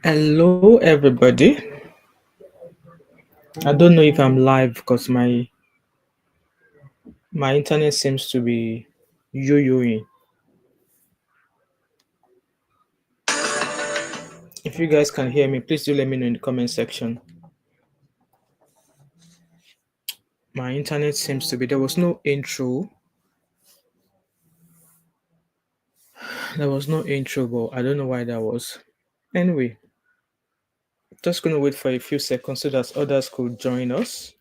Hello, everybody. I don't know if I'm live because my internet seems to be yo-yoing. If you guys can hear me, please do let me know in the comment section. My internet seems to be. There was no intro. There was no intro, but I don't know why that was. Anyway, just gonna wait for a few seconds so that others could join us.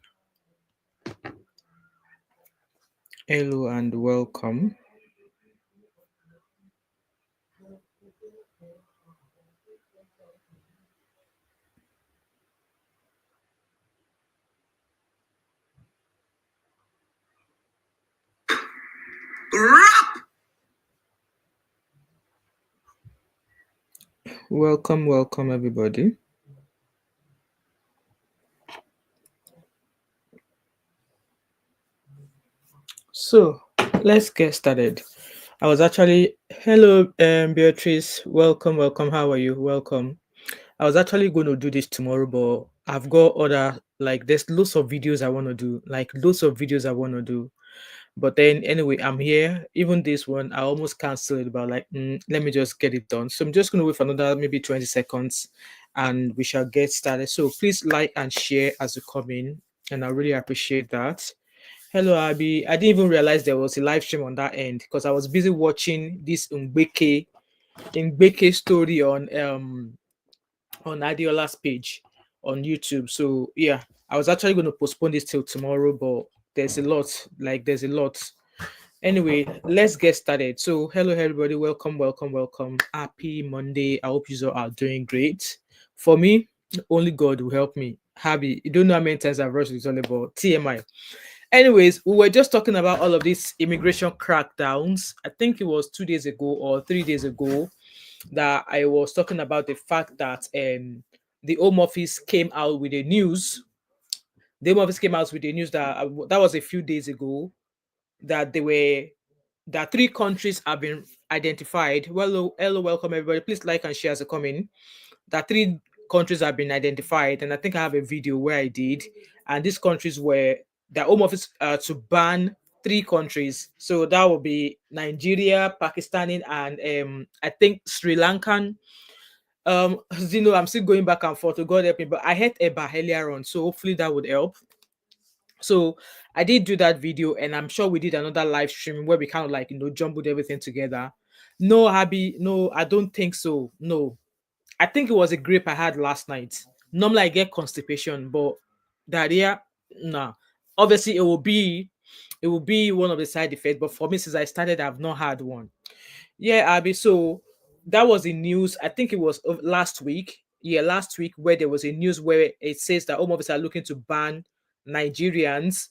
Hello and welcome. Welcome, everybody. So let's get started. I was actually hello, Beatrice. Welcome. How are you? Welcome. I was actually going to do this tomorrow, but I've got other there's lots of videos I want to do, But then anyway, I'm here. Even this one, I almost canceled it, but let me just get it done. So I'm just going to wait for another maybe 20 seconds, and we shall get started. So please like and share as you come in, and I really appreciate that. Hello, Abby. I didn't even realize there was a live stream on that end because I was busy watching this Mbeke story on Adiola's page on YouTube. So yeah, I was actually going to postpone this till tomorrow, but there's a lot. Anyway, let's get started. So hello everybody, welcome. Happy Monday. I hope you all are doing great. For me, only God will help me. Happy. You don't know how many times I've rushed this all about TMI. Anyways, we were just talking about all of these immigration crackdowns. I think it was 2 days ago or 3 days ago that I was talking about the fact that the Home Office came out with a news. The Home Office came out with the news that was a few days ago that that 3 countries have been identified. Well, hello, welcome everybody. Please like and share as you come in. That 3 countries have been identified, and I think I have a video where I did. And these countries were the Home Office to ban 3 countries. So that will be Nigeria, Pakistani, and I think Sri Lankan. I'm still going back and forth. To God help me, but I had Eba earlier on, so hopefully that would help. So I did do that video, and I'm sure we did another live stream where we kind of jumbled everything together. No, Abby, no, I don't think so. No, I think it was a grape I had last night. Normally I get constipation, but diarrhea, nah. Obviously, it will be one of the side effects. But for me, since I started, I've not had one. Yeah, Abby. So that was the news. I think it was last week. Yeah, last week where there was a news where it says that Home Office are looking to ban Nigerians,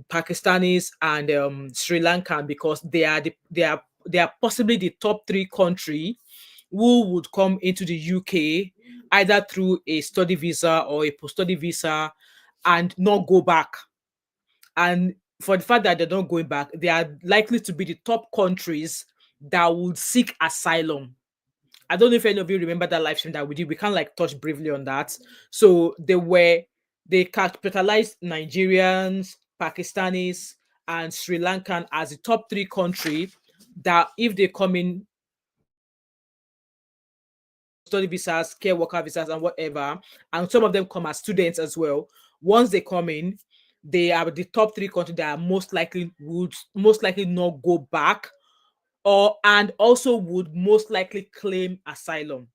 Pakistanis, and Sri Lankan because they are possibly the top 3 country who would come into the UK either through a study visa or a post-study visa and not go back. And for the fact that they're not going back, they are likely to be the top countries that would seek asylum. I don't know if any of you remember that live stream that we did. We can't touch briefly on that. So they capitalized Nigerians, Pakistanis, and Sri Lankan as the top 3 country that if they come in study visas, care worker visas, and whatever, and some of them come as students as well. Once they come in, they are the top 3 countries that are would most likely not go back, and also would most likely claim asylum,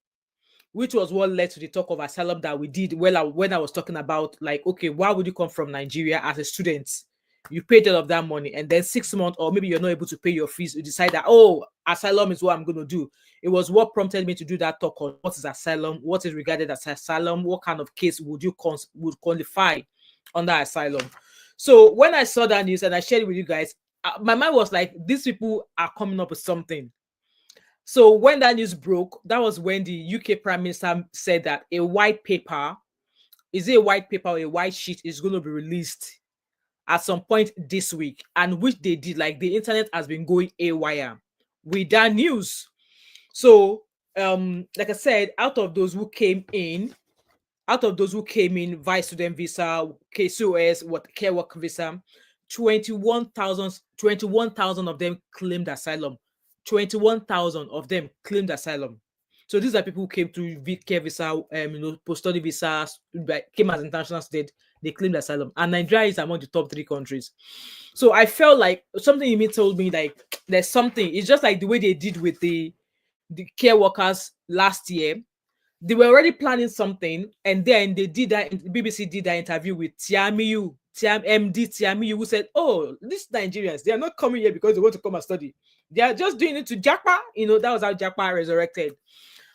which was what led to the talk of asylum that we did when I was talking about okay, why would you come from Nigeria as a student? You paid all of that money, and then 6 months, or maybe you're not able to pay your fees, you decide that, oh, asylum is what I'm going to do. It was what prompted me to do that talk on what is asylum, what is regarded as asylum, what kind of case would qualify under asylum. So when I saw that news and I shared it with you guys, my mind was like, these people are coming up with something. So when that news broke, that was when the UK Prime Minister said that a white paper, is it a white paper or a white sheet, is going to be released at some point this week, and which they did. The internet has been going haywire with that news. So, like I said, out of those who came in via student visa, KCOS, what care work visa, 21,000 of them claimed asylum. 21,000 of them claimed asylum. So these are people who came through care visa, post-study visas, came as international student, they claimed asylum. And Nigeria is among the top 3 countries. So I felt like something in me told me like there's something. It's just like the way they did with the care workers last year. They were already planning something, and then they did that. BBC did that interview with MD Tiamiyu, who said, "Oh, these Nigerians, they are not coming here because they want to come and study. They are just doing it to Japa." That was how Japa resurrected.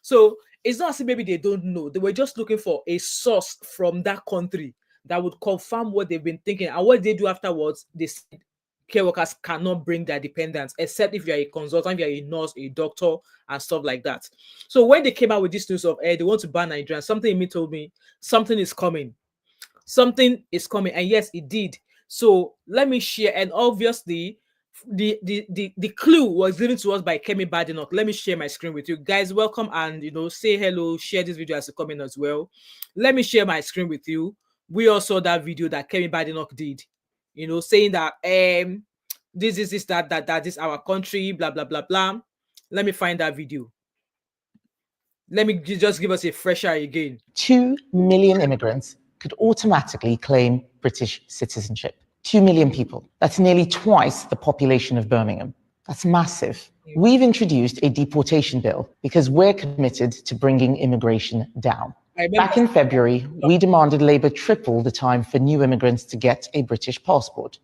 So it's not as if maybe they don't know. They were just looking for a source from that country that would confirm what they've been thinking. And what they do afterwards, they said care workers cannot bring their dependents, except if you're a consultant, you're a nurse, a doctor, and stuff like that. So when they came out with this news of they want to ban Nigerians, something in me told me something is coming. Something is coming. And yes, it did. So let me share. And obviously, the clue was given to us by Kemi Badenoch. Let me share my screen with you guys. Welcome, and say hello, share this video as a comment as well. Let me share my screen with you. We all saw that video that Kemi Badenoch did, saying that this is that is our country, blah blah blah blah. Let me find that video. Let me just give us a fresher again. 2 million immigrants could automatically claim British citizenship. 2 million people. That's nearly twice the population of Birmingham. That's massive. We've introduced a deportation bill because we're committed to bringing immigration down. Back in February, we demanded Labour triple the time for new immigrants to get a British passport.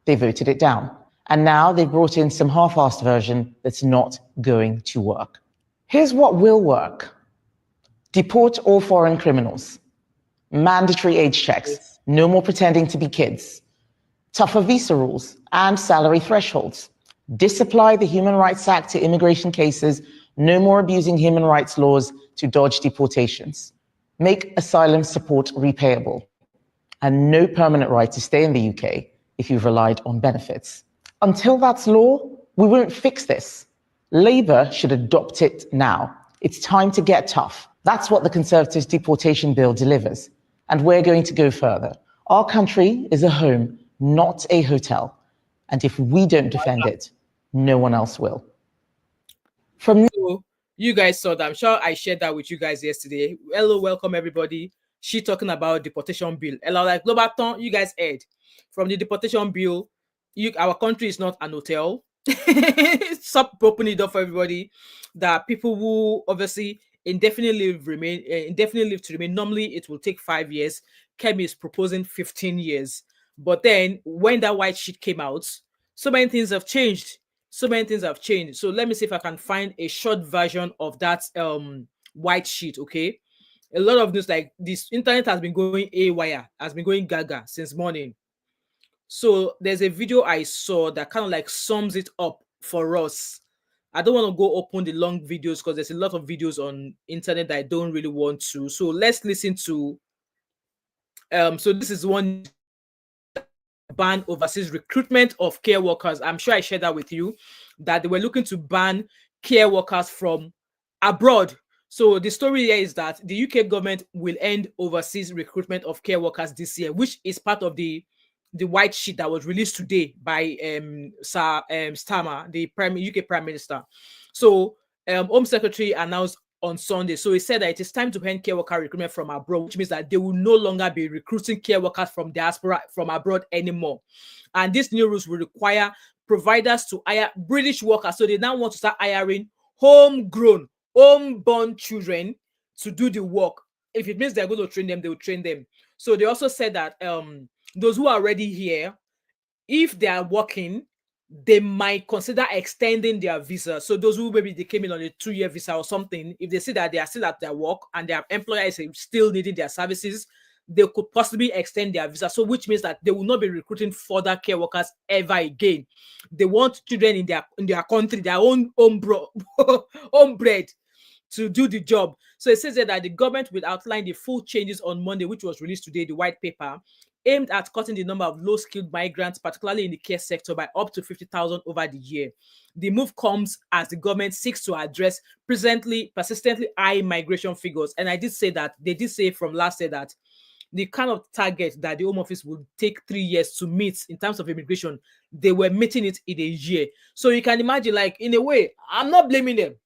They voted it down. And now they've brought in some half-assed version that's not going to work. Here's what will work. Deport all foreign criminals. Mandatory age checks. No more pretending to be kids. Tougher visa rules and salary thresholds. Disapply the Human Rights Act to immigration cases. No more abusing human rights laws to dodge deportations. Make asylum support repayable. And no permanent right to stay in the UK if you've relied on benefits. Until that's law, we won't fix this. Labour should adopt it now. It's time to get tough. That's what the Conservatives' deportation bill delivers. And we're going to go further. Our country is a home, not a hotel. And if we don't defend it, no one else will. So you guys saw that. I'm sure I shared that with you guys yesterday. Hello, welcome everybody. She talking about deportation bill. Hello, like Globaton, you guys heard. From the deportation bill, our country is not an hotel. Stop opening it up for everybody. That people who obviously indefinitely live to remain. Normally, it will take 5 years. Kemi is proposing 15 years. But then, when that white sheet came out, so many things have changed. So let me see if I can find a short version of that white sheet. Okay, a lot of news like this. Internet has been going haywire, has been going gaga since morning. So there's a video I saw that kind of like sums it up for us. I don't want to go open the long videos because there's a lot of videos on internet that I don't really want to. So let's listen to so this is one ban overseas recruitment of care workers. I'm sure I shared that with you, that they were looking to ban care workers from abroad. So the story here is that the UK government will end overseas recruitment of care workers this year, which is part of the white sheet that was released today by Sir Starmer, the UK Prime Minister. So Home Secretary announced on Sunday. So he said that it is time to end care worker recruitment from abroad, which means that they will no longer be recruiting care workers from diaspora from abroad anymore. And these new rules will require providers to hire British workers. So they now want to start hiring homegrown, homeborn children to do the work. If it means they're going to train them, they will train them. So they also said that those who are already here, if they are working, they might consider extending their visa. So those who maybe they came in on a 2-year visa or something, if they see that they are still at their work and their employer is still needing their services, they could possibly extend their visa. So which means that they will not be recruiting further care workers ever again. They want children in their country, their own homebred, to do the job. So it says that the government will outline the full changes on Monday, which was released today, the white paper. aimed at cutting the number of low-skilled migrants, particularly in the care sector, by up to 50,000 over the year. The move comes as the government seeks to address persistently high migration figures. And I did say that, they did say from last year that the kind of target that the Home Office would take 3 years to meet in terms of immigration, they were meeting it in a year. So you can imagine, like, in a way, I'm not blaming them,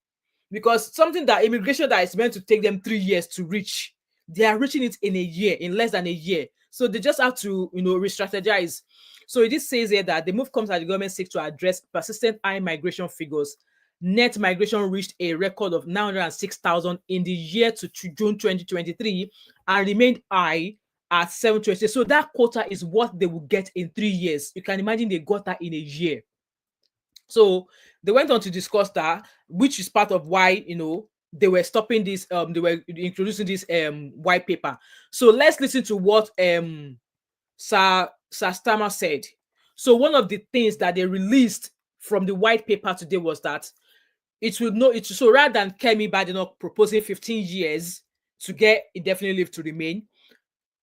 because something that immigration that is meant to take them 3 years to reach, they are reaching it in a year, in less than a year. So they just have to, re-strategize. So it just says here that the move comes as the government seeks to address persistent high migration figures. Net migration reached a record of 906,000 in the year to June 2023 and remained high at 720. So that quota is what they will get in 3 years. You can imagine they got that in a year. So they went on to discuss that, which is part of why, they were stopping this, they were introducing this white paper. So let's listen to what Sir Stammer said. So one of the things that they released from the white paper today was that so rather than Kemi Badenoch proposing 15 years to get indefinite leave to remain,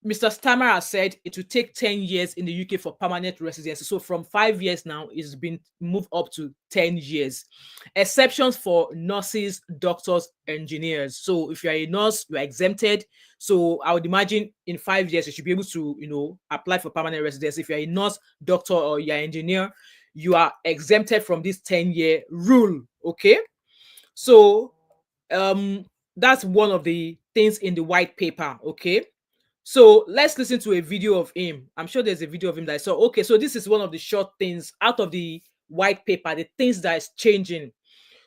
Mr. Stammer has said it will take 10 years in the UK for permanent residency. So from 5 years now, it's been moved up to 10 years. Exceptions for nurses, doctors, engineers. So if you're a nurse, you're exempted. So I would imagine in 5 years, you should be able to, apply for permanent residency. If you're a nurse, doctor, or you're an engineer, you are exempted from this 10-year rule. Okay. So that's one of the things in the white paper. Okay. So let's listen to a video of him. I'm sure there's a video of him that I saw. Okay, so this is one of the short things out of the white paper, the things that is changing.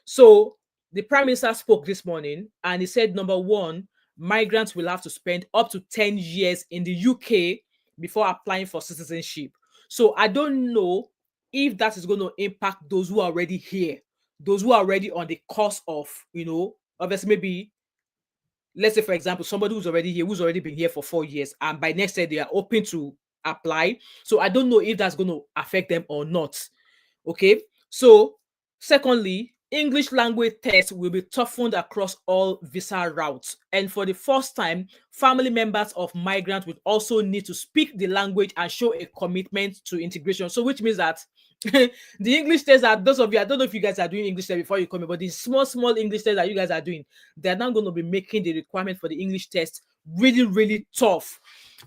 So the Prime Minister spoke this morning and he said, number one, migrants will have to spend up to 10 years in the UK before applying for citizenship. So I don't know if that is going to impact those who are already here, those who are already on the course of, obviously maybe, let's say, for example, somebody who's already here, who's already been here for 4 years, and by next year they are open to apply. So I don't know if that's going to affect them or not. Okay. So secondly, English language tests will be toughened across all visa routes. And for the first time, family members of migrants will also need to speak the language and show a commitment to integration. So which means that the English tests that those of you, I don't know if you guys are doing English test before you come in, but the small English tests that you guys are doing, they're not going to be making the requirement for the English test really, really tough.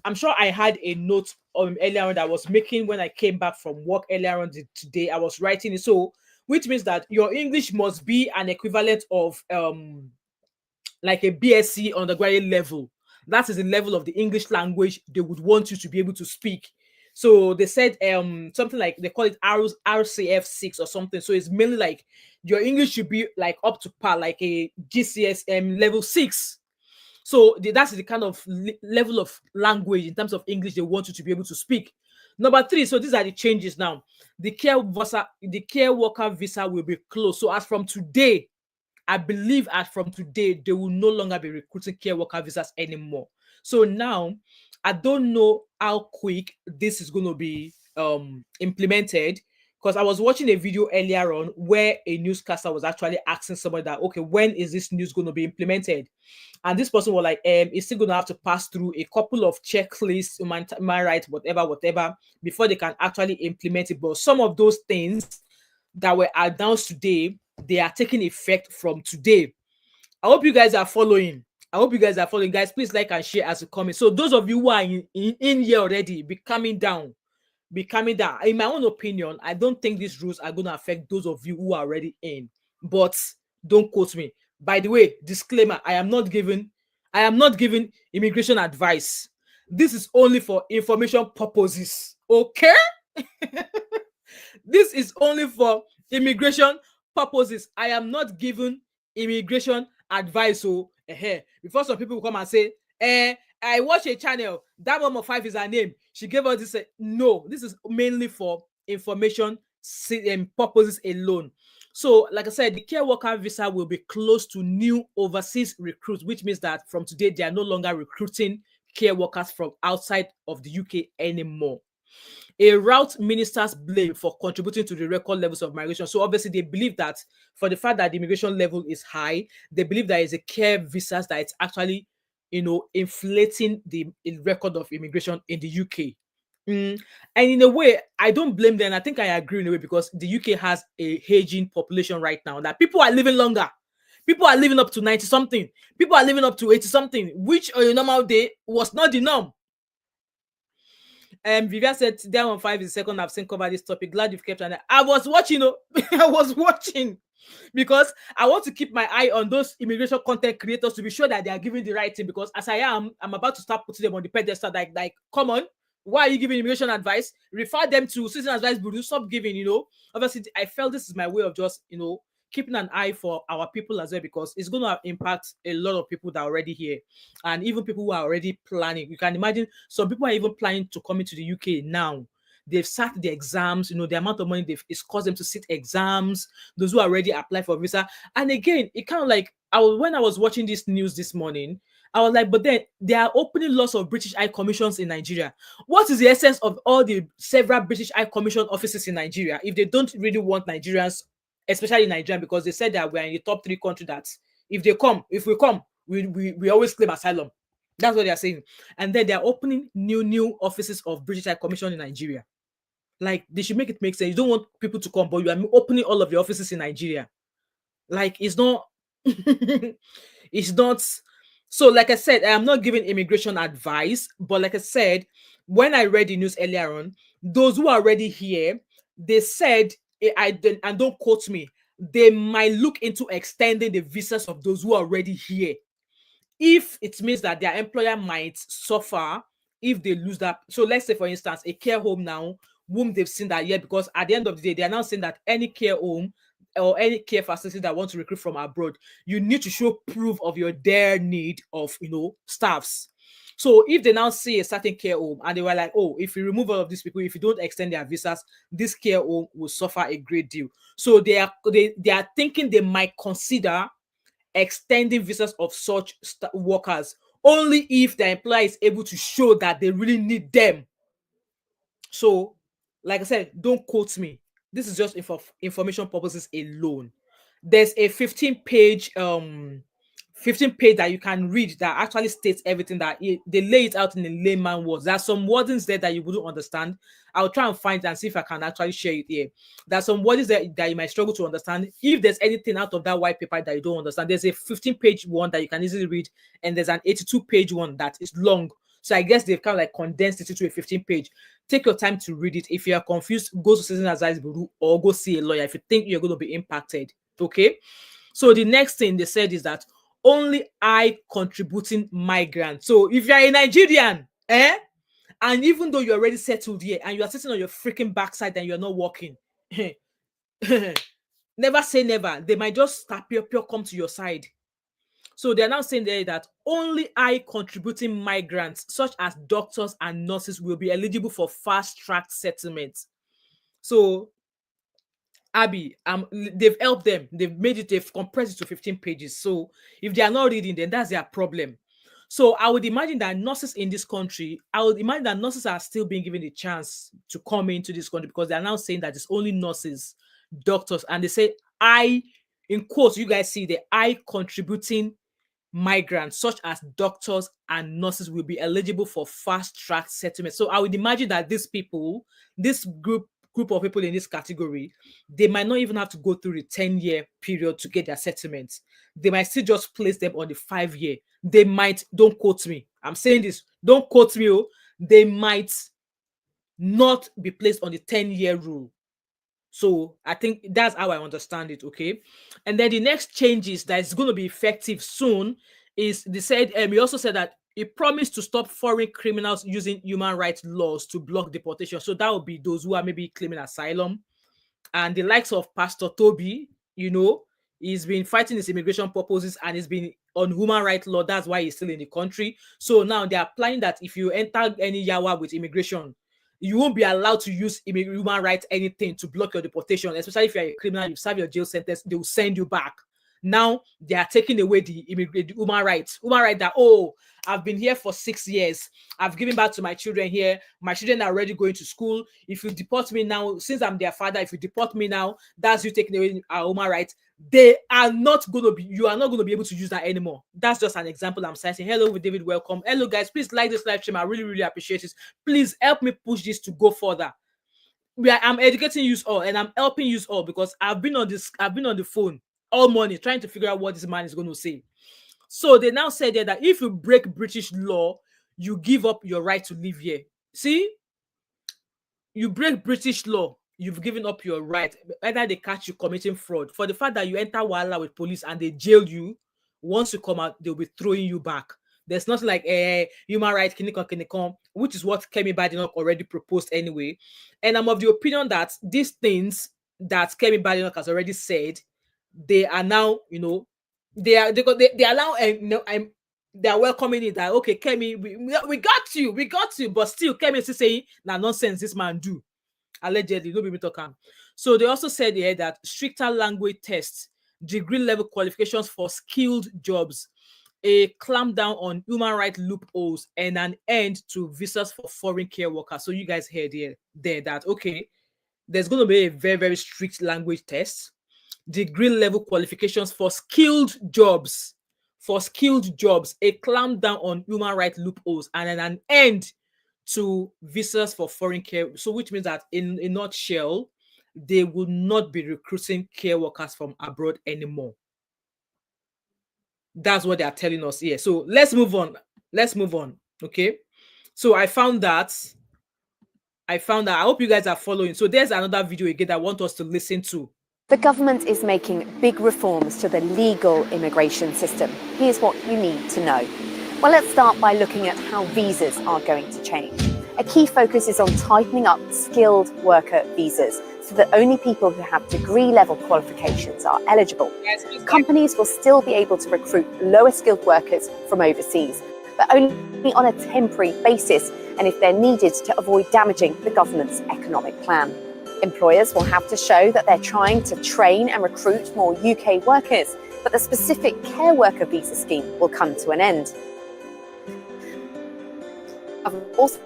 I'm sure I had a note earlier on that I was making when I came back from work earlier on today. I was writing it. So which means that your English must be an equivalent of like a BSc undergraduate level. That is the level of the English language they would want you to be able to speak. So they said something like, they call it RCF 6 or something. So it's mainly like your English should be like up to par, like a GCSE level 6. So that's the kind of level of language in terms of English they want you to be able to speak. Number 3, so these are the changes now. The care worker visa will be closed. So as from today, I believe as from today, they will no longer be recruiting care worker visas anymore. So now, I don't know how quick this is going to be implemented, because I was watching a video earlier on where a newscaster was actually asking somebody that, okay, when is this news going to be implemented? And this person was like, it's still going to have to pass through a couple of checklists, human rights, whatever, before they can actually implement it. But some of those things that were announced today, they are taking effect from today. I hope you guys are following. Guys, please like and share as you comment. So those of you who are in here already, be coming down. In my own opinion, I don't think these rules are going to affect those of you who are already in, but don't quote me. By the way, disclaimer, I am not giving immigration advice. This is only for information purposes. Okay? This is only for immigration purposes. I am not giving immigration advice. So before some people will come and say, I watch a channel, that mom of 5 is her name, she gave us this. No, this is mainly for information purposes alone. So like I said, the care worker visa will be closed to new overseas recruits, which means that from today they are no longer recruiting care workers from outside of the UK anymore. A route ministers blame for contributing to the record levels of migration. So obviously they believe that for the fact that the immigration level is high, they believe that is a care visas that it's actually, inflating the record of immigration in the UK. And in a way, I don't blame them. I think I agree in a way because the UK has a aging population right now that people are living longer. People are living up to 90 something. People are living up to 80 something, which on a normal day was not the norm. Vivian said down on 5 is the second I've seen cover this topic. Glad you've kept an eye. I was watching, I was watching because I want to keep my eye on those immigration content creators to be sure that they are giving the right thing. Because as I'm about to start putting them on the pedestal. Like, come on, why are you giving immigration advice? Refer them to citizen advice bureau. Stop giving. Obviously, I felt this is my way of just keeping an eye for our people as well, because it's going to impact a lot of people that are already here, and even people who are already planning. You can imagine some people are even planning to come into the UK now. They've sat the exams, the amount of money it's caused them to sit exams, those who already apply for visa. And again, it kind of like, when I was watching this news this morning, I was like, but then they are opening lots of British High Commissions in Nigeria. What is the essence of all the several British High Commission offices in Nigeria if they don't really want Nigerians, especially Nigerian, because they said that we're in the top 3 country that if we come, we always claim asylum. That's what they are saying. And then they are opening new offices of British High Commission in Nigeria. Like, they should make it make sense. You don't want people to come, but you are opening all of the offices in Nigeria. Like, it's not it's not. So like I said, I am not giving immigration advice, but like I said, when I read the news earlier on, those who are already here, they said, and don't quote me, they might look into extending the visas of those who are already here, if it means that their employer might suffer if they lose that. So let's say, for instance, a care home now, whom they've seen that, because at the end of the day, they are now saying that any care home or any care facility that want to recruit from abroad, you need to show proof of your their need of staffs. So if they now see a certain care home and they were like, oh, if you remove all of these people, if you don't extend their visas, this care home will suffer a great deal. So they are thinking they might consider extending visas of such workers only if the employer is able to show that they really need them. So, like I said, don't quote me. This is just information purposes alone. There's a 15-page that you can read that actually states everything, that they lay it out in a layman words. There's some wordings there that you wouldn't understand. I'll try and find and see if I can actually share it here. There's some wordings that you might struggle to understand. If there's anything out of that white paper that you don't understand, there's a 15-page one that you can easily read, and there's an 82-page one that is long. So I guess they've kind of like condensed it into a 15-page. Take your time to read it. If you are confused, go to Citizen Advice Bureau or go see a lawyer if you think you're going to be impacted. Okay? So the next thing they said is that only high contributing migrants. So if you're a Nigerian, and even though you're already settled here and you are sitting on your freaking backside and you're not working, never say never. They might just pure come to your side. So they're now saying there that only high contributing migrants, such as doctors and nurses, will be eligible for fast-track settlements. So, Abby, they've helped them. They've compressed it to 15 pages. So if they are not reading, then that's their problem. So I would imagine that nurses in this country, nurses are still being given the chance to come into this country, because they are now saying that it's only nurses, doctors, and they say in quotes, you guys see the high contributing migrants, such as doctors and nurses, will be eligible for fast-track settlement. So I would imagine that these people, this group of people in this category, they might not even have to go through the 10-year period to get their settlements. They might still just place them on the 5-year. They might, don't quote me, I'm saying this, don't quote me, they might not be placed on the 10-year rule. So I think that's how I understand it, okay? And then the next changes that is going to be effective soon is, they said, he also said that he promised to stop foreign criminals using human rights laws to block deportation. So that would be those who are maybe claiming asylum. And the likes of Pastor Toby, he's been fighting his immigration purposes and he's been on human rights law. That's why he's still in the country. So now they're applying that if you enter any yawa with immigration, you won't be allowed to use human rights anything to block your deportation, especially if you're a criminal, you serve your jail sentence, they will send you back. Now they are taking away the human rights. Human right that, oh, I've been here for 6 years. I've given back to my children here. My children are already going to school. If you deport me now, since I'm their father, if you deport me now, that's you taking away our human rights. They are not going to be, you are not going to be able to use that anymore. That's just an example I'm citing. Hello, David, welcome. Hello, guys. Please like this live stream. I really, really appreciate it. Please help me push this to go further. I'm educating you all, and I'm helping you all, because I've been on the phone all morning trying to figure out what this man is going to say. So they now say there that if you break British law, you give up your right to live here. See, you break British law, you've given up your right. Either they catch you committing fraud, for the fact that you enter Wala with police and they jail you, once you come out, they'll be throwing you back. There's nothing like human right, kinikon, which is what Kemi Badenoch already proposed anyway. And I'm of the opinion that these things that Kemi Badenoch has already said, they are now, they allow, they are welcoming it, that okay, Kemi, we got you, but still Kemi is still saying na nonsense this man do. Allegedly, no be me talking. So they also said here that stricter language tests, degree level qualifications for skilled jobs, a clampdown on human rights loopholes, and an end to visas for foreign care workers. So you guys heard there that okay, there's going to be a very, very strict language test, degree level qualifications for skilled jobs, a clampdown on human rights loopholes, and an end to visas for foreign care. So which means that in a nutshell, they will not be recruiting care workers from abroad anymore. That's what they are telling us here. So let's move on. Okay. So I found that. I hope you guys are following. So there's another video again that I want us to listen to. The government is making big reforms to the legal immigration system. Here's what you need to know. Well, let's start by looking at how visas are going to change. A key focus is on tightening up skilled worker visas so that only people who have degree-level qualifications are eligible. Companies will still be able to recruit lower skilled workers from overseas, but only on a temporary basis and if they're needed to avoid damaging the government's economic plan. Employers will have to show that they're trying to train and recruit more UK workers, but the specific care worker visa scheme will come to an end. Also,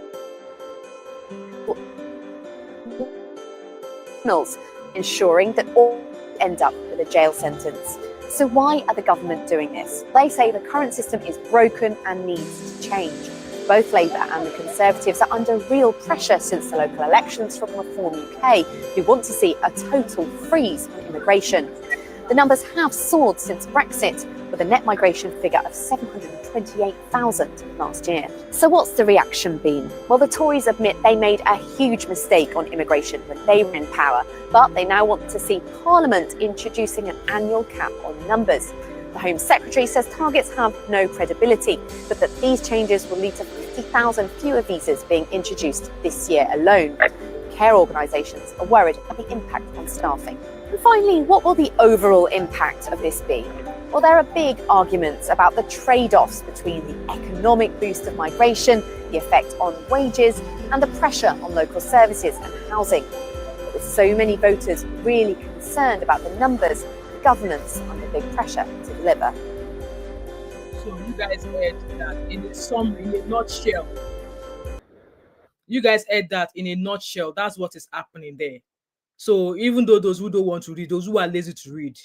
ensuring that all end up with a jail sentence. So why are the government doing this? They say the current system is broken and needs to change. Both Labour and the Conservatives are under real pressure since the local elections from Reform UK, who want to see a total freeze on immigration. The numbers have soared since Brexit, with a net migration figure of 728,000 last year. So what's the reaction been? Well, the Tories admit they made a huge mistake on immigration when they were in power, but they now want to see Parliament introducing an annual cap on numbers. The Home Secretary says targets have no credibility, but that these changes will lead to 50,000 fewer visas being introduced this year alone. Care organisations are worried about the impact on staffing. And finally, what will the overall impact of this be? Well, there are big arguments about the trade-offs between the economic boost of migration, the effect on wages, and the pressure on local services and housing. But with so many voters really concerned about the numbers, the government's under big pressure to deliver. So you guys heard that in a nutshell. You guys heard that in a nutshell. That's what is happening there. So even though those who don't want to read, those who are lazy to read,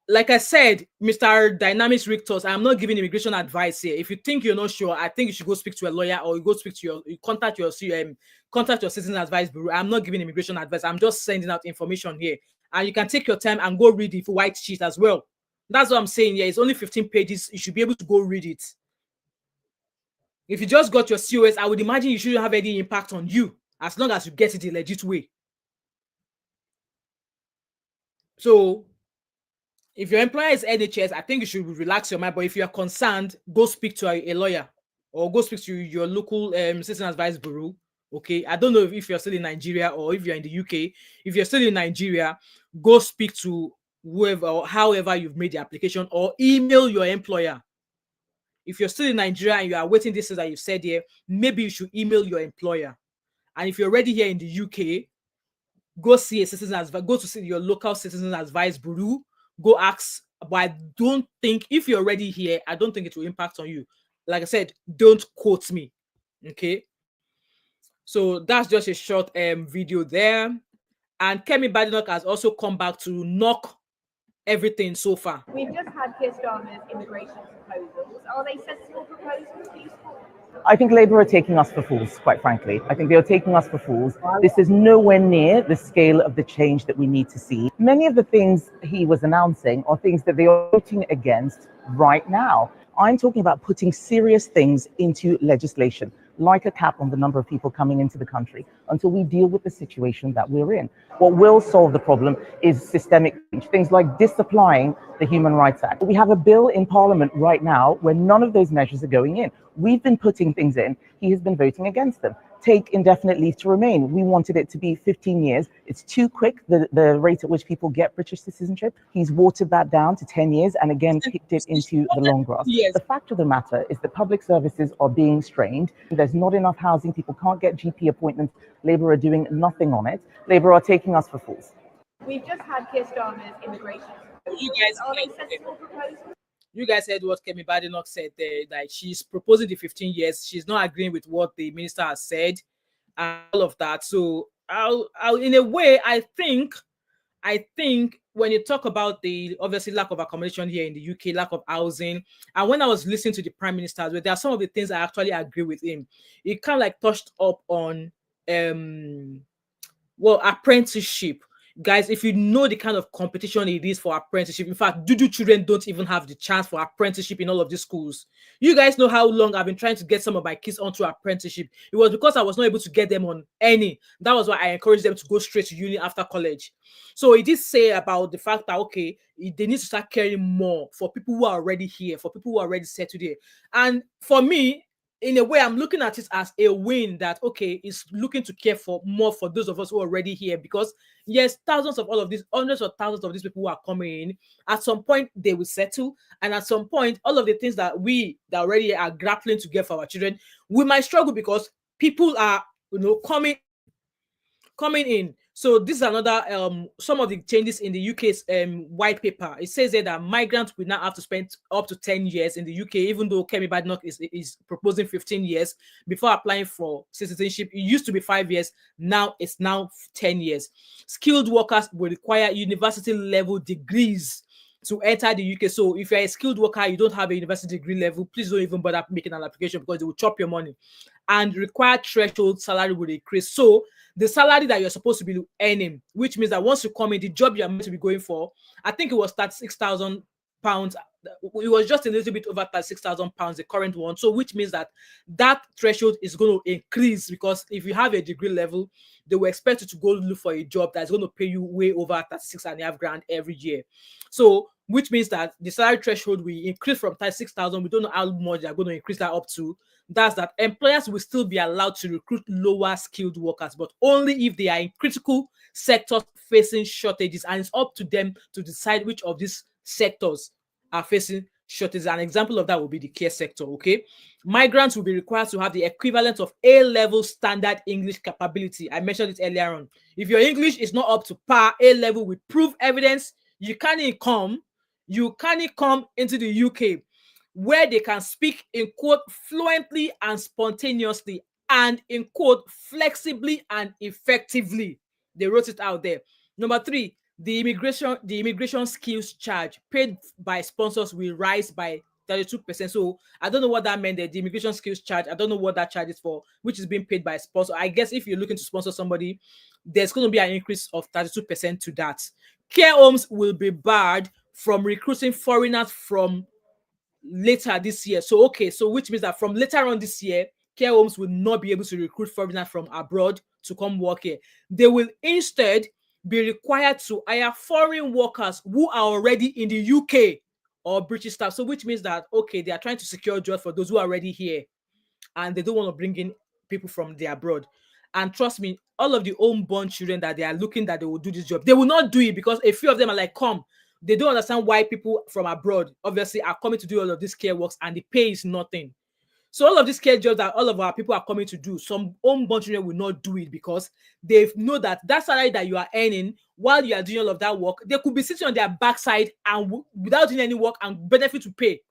like I said, Mr. Dynamics Rictus, I'm not giving immigration advice here. If you think you're not sure, I think you should go speak to a lawyer, or you go speak to contact your citizen advice bureau. I'm not giving immigration advice. I'm just sending out information here, and you can take your time and go read the white sheet as well. That's what I'm saying here. It's only 15 pages. You should be able to go read it. If you just got your COS, I would imagine you shouldn't have any impact on you as long as you get it the legit way. So if your employer is NHS, I think you should relax your mind. But if you are concerned, go speak to a lawyer or go speak to your local citizen advice bureau. Okay, I don't know if you're still in Nigeria or if you're in the UK. If you're still in Nigeria, go speak to whoever or however you've made the application, or email your employer. If you're still in Nigeria and you are waiting this that you've said here, maybe you should email your employer. And if you're already here in the UK, go see a citizen advice, go to see your local citizen advice bureau, go ask. But I don't think, if you're already here, I don't think it will impact on you. Like I said, don't quote me. Okay. So that's just a short video there. And Kemi Badenoch has also come back to knock everything so far. We've just had Keir Starmer's immigration proposals. Are they sensible proposals? Do you support them? I think Labour are taking us for fools, quite frankly. I think they are taking us for fools. This is nowhere near the scale of the change that we need to see. Many of the things he was announcing are things that they are voting against right now. I'm talking about putting serious things into legislation, like a cap on the number of people coming into the country, until we deal with the situation that we're in. What will solve the problem is systemic change, things like disapplying the Human Rights Act. We have a bill in Parliament right now where none of those measures are going in. We've been putting things in, he has been voting against them. Take indefinite leave to remain. We wanted it to be 15 years. It's too quick, the rate at which people get British citizenship. He's watered that down to 10 years and again kicked it into the long grass. Yes. The fact of the matter is that public services are being strained. There's not enough housing. People can't get GP appointments. Labour are doing nothing on it. Labour are taking us for fools. We've just had Keir Starmer's immigration proposals. You guys Are they sensible proposals? You guys heard what Kemi Badenoch said there, that she's proposing the 15 years. She's not agreeing with what the minister has said and all of that. So I'll in a way, I think when you talk about the obviously lack of accommodation here in the UK, lack of housing, and when I was listening to the Prime Minister, there are some of the things I actually agree with him. He kind of like touched up on apprenticeship. Guys, if you know the kind of competition it is for apprenticeship, in fact, Dudu children don't even have the chance for apprenticeship in all of these schools. You guys know how long I've been trying to get some of my kids onto apprenticeship. It was because I was not able to get them on any. That was why I encouraged them to go straight to uni after college. So he did say about the fact that, okay, they need to start caring more for people who are already here, for people who are already settled here. And for me, in a way, I'm looking at it as a win that, okay, it's looking to care for more for those of us who are already here, because yes, thousands of all of these, hundreds of thousands of these people who are coming in, at some point they will settle. And at some point, all of the things that we that already are grappling to get for our children, we might struggle because people are, coming in. So this is another some of the changes in the UK's white paper. It says there that migrants will now have to spend up to 10 years in the UK, even though Kemi Badenoch is proposing 15 years before applying for citizenship. It used to be 5 years, now it's 10 years. Skilled workers will require university level degrees to enter the UK. So if you're a skilled worker, you don't have a university degree level, please don't even bother making an application because they will chop your money. And required threshold salary will increase. So the salary that you're supposed to be earning, which means that once you come in, the job you're meant to be going for, I think it was £36,000. It was just a little bit over £36,000, the current one. So which means that threshold is going to increase, because if you have a degree level, they will expect you to go look for a job that's going to pay you way over 36.5 grand every year. So which means that the salary threshold will increase from 36,000. We don't know how much they're going to increase that up to. That's that employers will still be allowed to recruit lower skilled workers, but only if they are in critical sectors facing shortages, and it's up to them to decide which of these sectors are facing shortages. An example of that will be the care sector. Okay, migrants will be required to have the equivalent of A-level standard English capability. I mentioned it earlier on. If your English is not up to par, A-level with proof evidence, you can't come into the UK, where they can speak in quote fluently and spontaneously, and in quote flexibly and effectively. They wrote it out there. Number 3, the immigration skills charge paid by sponsors will rise by 32%. So I don't know what that meant there. The immigration skills charge, I don't know what that charge is for, which is being paid by sponsor. I guess if you're looking to sponsor somebody, there's going to be an increase of 32% to that. Care homes will be barred from recruiting foreigners from later this year. So which means that from later on this year, care homes will not be able to recruit foreigners from abroad to come work here. They will instead be required to hire foreign workers who are already in the UK or British staff. So which means that, okay, they are trying to secure jobs for those who are already here, and they don't want to bring in people from the abroad. And trust me, all of the homeborn children that they are looking that they will do this job, they will not do it, because a few of them are like, come. They don't understand why people from abroad obviously are coming to do all of these care works, and the pay is nothing. So all of these care jobs that all of our people are coming to do, some unborn children will not do it because they know that that salary that you are earning while you are doing all of that work, they could be sitting on their backside and without doing any work and benefit to pay.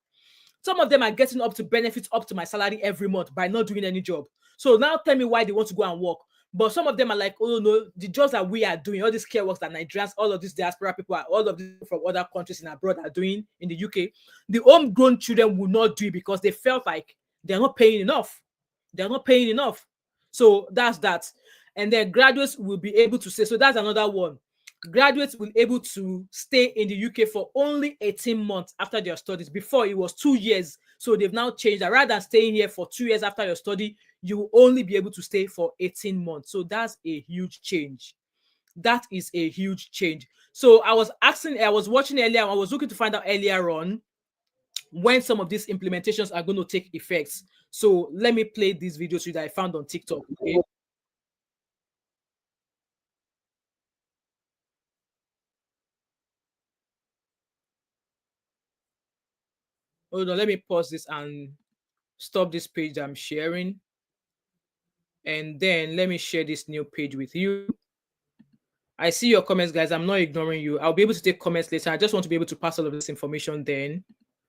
Some of them are getting up to benefits up to my salary every month by not doing any job. So now tell me why they want to go and work. But some of them are like, oh no, the jobs that we are doing, all these care works that Nigerians, all of these diaspora people, all of these from other countries in abroad are doing in the UK, the homegrown children will not do it because they felt like they're not paying enough. They're not paying enough. So that's that. And then graduates will be able to say, so that's another one. Graduates will be able to stay in the UK for only 18 months after their studies. Before it was 2 years. So they've now changed that. Rather than staying here for 2 years after your study, you will only be able to stay for 18 months. So that's a huge change. That is a huge change. So I was watching earlier, I was looking to find out earlier on when some of these implementations are going to take effect. So let me play this video to you that I found on TikTok. Okay? Hold on, let me pause this and stop this page that I'm sharing. And then let me share this new page with you. I see your comments, guys. I'm not ignoring you. I'll be able to take comments later. I just want to be able to pass all of this information then.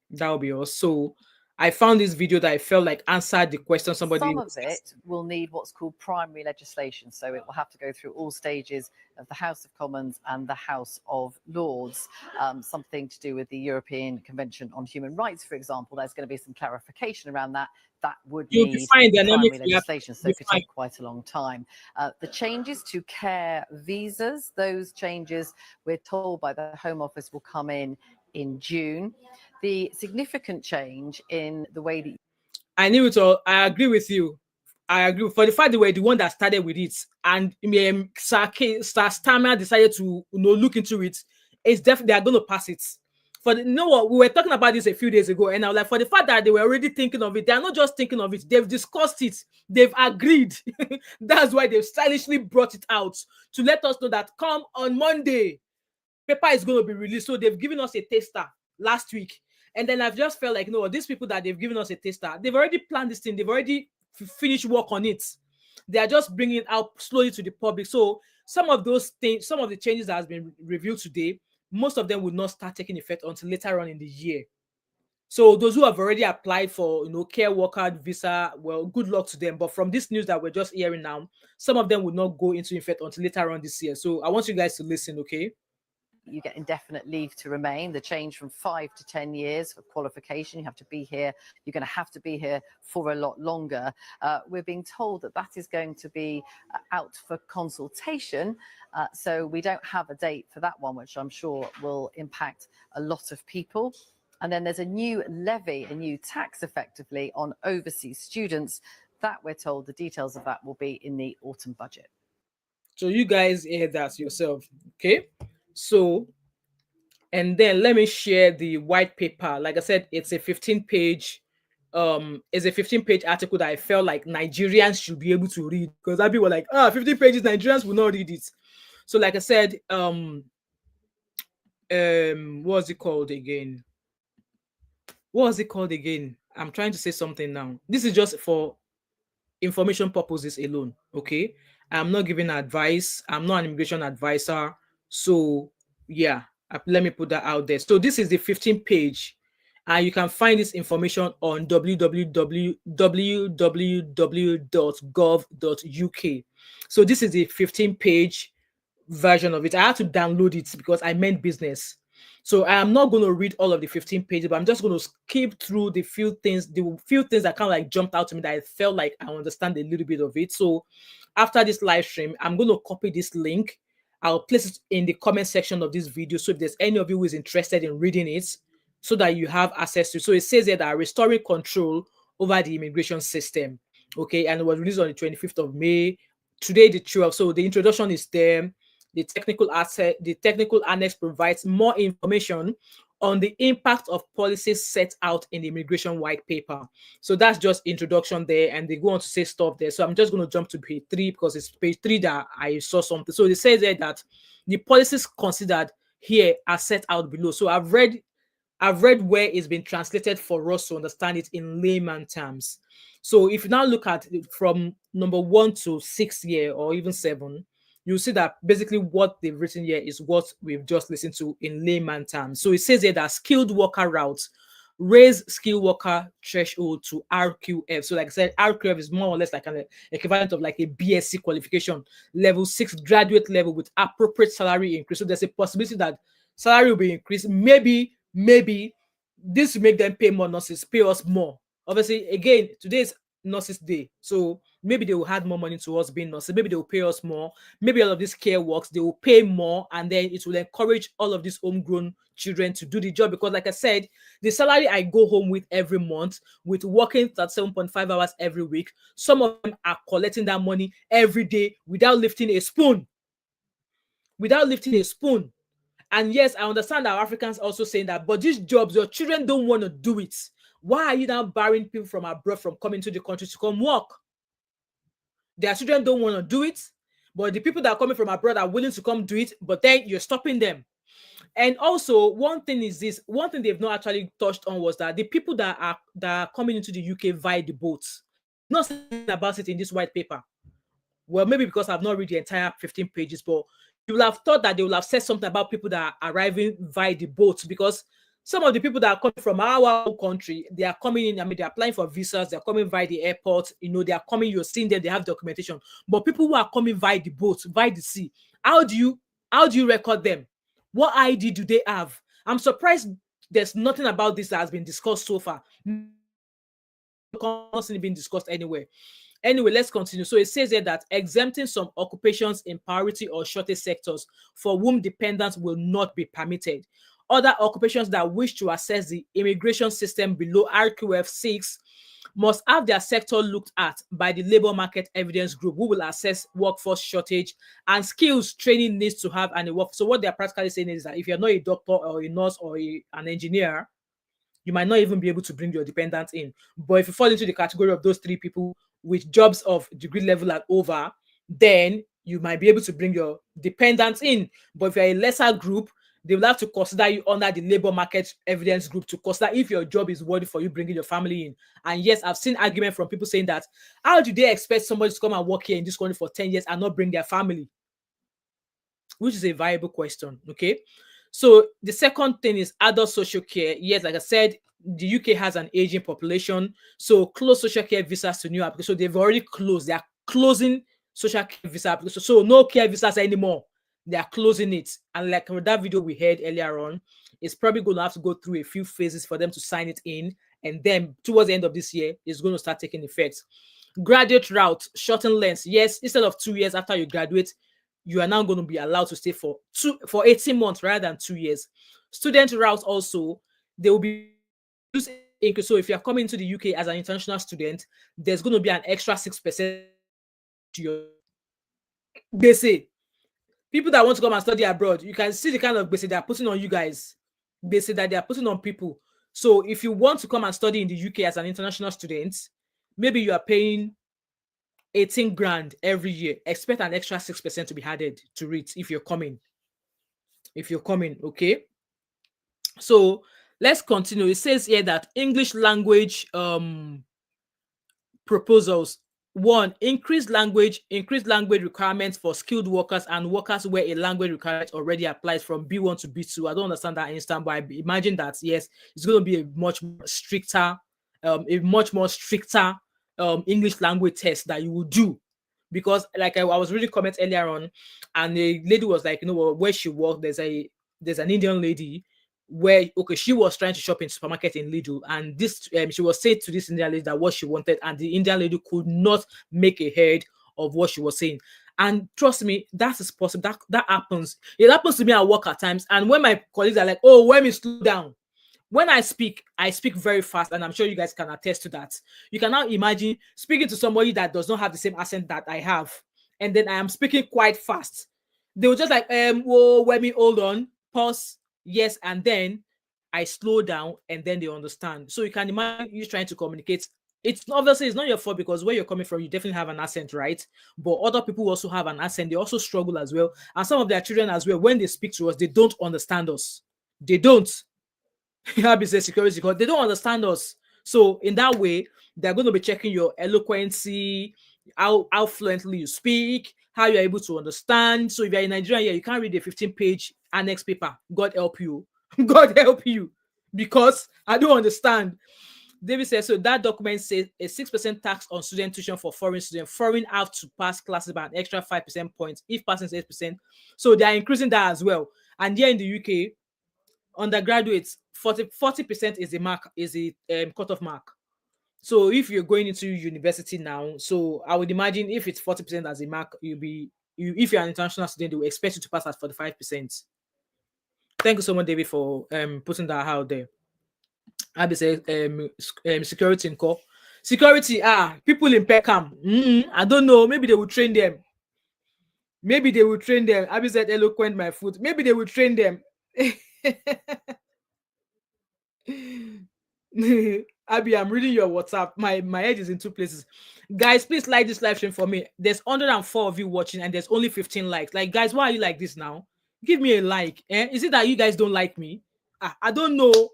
That'll be all. So I found this video that I felt like answered the question somebody. Some of it will need what's called primary legislation. So it will have to go through all stages of the House of Commons and the House of Lords. Something to do with the European Convention on Human Rights, for example. There's going to be some clarification around that. That would need primary legislation, so it could take quite a long time. The changes to care visas, those changes we're told by the Home Office will come in June. The significant change in the way that I knew it all. I agree with you. I agree for the fact they were the one that started with it, and Starmer decided to look into it. It's definitely they are going to pass it. For the, you know what, we were talking about this a few days ago, and I was like, for the fact that they were already thinking of it, they are not just thinking of it, they've discussed it, they've agreed. That's why they've stylishly brought it out to let us know that come on Monday, paper is going to be released. So they've given us a taster last week. And then I've just felt like, no, these people that they've given us a taster, they've already planned this thing, they've already finished work on it. They are just bringing it out slowly to the public. So some of those things, some of the changes that has been revealed today, most of them will not start taking effect until later on in the year. So those who have already applied for, care worker visa, well, good luck to them. But from this news that we're just hearing now, some of them will not go into effect until later on this year. So I want you guys to listen, okay? You get indefinite leave to remain, the change from 5 to 10 years for qualification. You have to be here. You're going to have to be here for a lot longer. We're being told that is going to be out for consultation. So we don't have a date for that one, which I'm sure will impact a lot of people. And then there's a new levy, a new tax effectively on overseas students. That we're told the details of that will be in the autumn budget. So you guys hear that yourself, okay? So, and then let me share the white paper. Like I said, it's a 15-page article that I felt like Nigerians should be able to read, because other people were like, 15 pages, Nigerians will not read it. So like I said, what's it called again? I'm trying to say something now. This is just for information purposes alone, okay? I'm not giving advice. I'm not an immigration advisor. So yeah, let me put that out there. So this is the 15-page, and you can find this information on www.gov.uk. So this is the 15-page version of it. I had to download it because I meant business. So I am not going to read all of the 15 pages, but I'm just going to skip through the few things that kind of like jumped out to me that I felt like I understand a little bit of it. So after this live stream, I'm going to copy this link. I'll place it in the comment section of this video. So if there's any of you who is interested in reading it, so that you have access to it. So it says here that restoring control over the immigration system. Okay, and it was released on the 25th of May. Today, the 12th. So the introduction is there. The technical annex provides more information on the impact of policies set out in the immigration white paper. So that's just introduction there, and they go on to say stuff there. So I'm just going to jump to page 3 because it's page 3 that I saw something. So it says there that the policies considered here are set out below. So I've read I've read where it's been translated for us to understand it in layman terms. So if you now look at it from number 1 to 6 year or even 7, you'll see that basically what they've written here is what we've just listened to in layman terms. So it says here that skilled worker routes raise skilled worker threshold to RQF. So like I said, RQF is more or less like an equivalent of like a BSc qualification, level 6 graduate level with appropriate salary increase. So there's a possibility that salary will be increased. Maybe this will make them pay more nurses, pay us more. Obviously, again, today's nurses day, so maybe they will add more money to us being nurses. Maybe they will pay us more. Maybe all of these care works, they will pay more, and then it will encourage all of these homegrown children to do the job. Because like I said, the salary I go home with every month, with working at 7.5 hours every week, some of them are collecting that money every day without lifting a spoon. Without lifting a spoon. And yes, I understand that Africans also saying that, but these jobs, your children don't want to do it. Why are you now barring people from abroad from coming to the country to come work? Their children don't want to do it, but the people that are coming from abroad are willing to come do it, but then you're stopping them. And also, one thing they've not actually touched on was that the people that are coming into the UK via the boats, not saying about it in this white paper. Well, maybe because I've not read the entire 15 pages, but you will have thought that they will have said something about people that are arriving via the boats, because some of the people that are coming from our own country, they are coming in, I mean, they're applying for visas, they're coming via the airport, they are coming, you're seeing them, they have documentation. But people who are coming via the boat, via the sea, how do you record them? What ID do they have? I'm surprised there's nothing about this that has been discussed so far. Constantly being discussed anywhere. Anyway, let's continue. So it says here that exempting some occupations in priority or shortage sectors for whom dependents will not be permitted. Other occupations that wish to access the immigration system below RQF 6 must have their sector looked at by the Labour Market Evidence Group, who will assess workforce shortage and skills training needs to have and a work. So what they're practically saying is that if you're not a doctor or a nurse or an engineer, you might not even be able to bring your dependents in. But if you fall into the category of those 3 people with jobs of degree level and over, then you might be able to bring your dependents in. But if you're a lesser group, they will have to consider you under the Labour Market Evidence Group to consider if your job is worthy for you bringing your family in. And yes, I've seen argument from people saying that, how do they expect somebody to come and work here in this country for 10 years and not bring their family? Which is a viable question, okay? So the second thing is adult social care. Yes, like I said, the UK has an aging population, so close social care visas to new applicants. So they've already closed. They are closing social care visa applications. So no care visas anymore. They are closing it. And like that video we heard earlier on, it's probably going to have to go through a few phases for them to sign it in. And then towards the end of this year, it's going to start taking effect. Graduate route, shortened lengths. Yes, instead of 2 years after you graduate, you are now going to be allowed to stay for 18 months rather than 2 years. Student route also, they will be increase. So if you're coming to the UK as an international student, there's going to be an extra 6% to your basic. People that want to come and study abroad, you can see the kind of basic they are putting on you guys. Basic that they are putting on people. So if you want to come and study in the UK as an international student, maybe you are paying 18 grand every year. Expect an extra 6% to be added to it if you're coming. Okay. So let's continue. It says here that English language proposals. 1, increased language requirements for skilled workers and workers where a language requirement already applies from B1 to B2. I don't understand that instant, but I imagine that yes, it's going to be a much more stricter English language test that you will do. Because like I was reading comments earlier on, and the lady was like, where she worked, there's an Indian lady where she was trying to shop in supermarket in Lidl, and this she was saying to this Indian lady that what she wanted, and the Indian lady could not make a head of what she was saying. And trust me, that is possible. That happens. It happens to me at work at times. And when my colleagues are like, "Oh, let me slow down," when I speak very fast, and I'm sure you guys can attest to that. You can now imagine speaking to somebody that does not have the same accent that I have, and then I am speaking quite fast. They were just like, "Whoa, let me hold on, pause." Yes, and then I slow down, and then they understand. So you can imagine you trying to communicate. It's obviously not your fault, because where you're coming from, you definitely have an accent, right? But other people also have an accent. They also struggle as well. And some of their children as well, when they speak to us, they don't understand us. They don't. Abi said security because they don't understand us. So in that way, they're going to be checking your eloquency, how fluently you speak, how you're able to understand. So if you're in Nigeria, yeah, you can't read a 15-page annex paper. God help you. God help you. Because I don't understand. David says, so that document says a 6% tax on student tuition for foreign students. Foreign have to pass classes by an extra 5% points. If passing is 8%. So they are increasing that as well. And here in the UK, undergraduates, 40% is the mark, is the cutoff mark. So if you're going into university now, so I would imagine if it's 40% as a mark, if you're an international student, they will expect you to pass at 45%. Thank you so much, David, for putting that out there. Abby says security in call. Security, people in Peckham. I don't know. Maybe they will train them. Maybe they will train them. Abby said eloquent my foot. Maybe they will train them. Abby, I'm reading your WhatsApp. My head is in two places. Guys, please like this live stream for me. There's 104 of you watching and there's only 15 likes. Like, guys, why are you like this now? Give me a like. Is it that you guys don't like me? I don't know.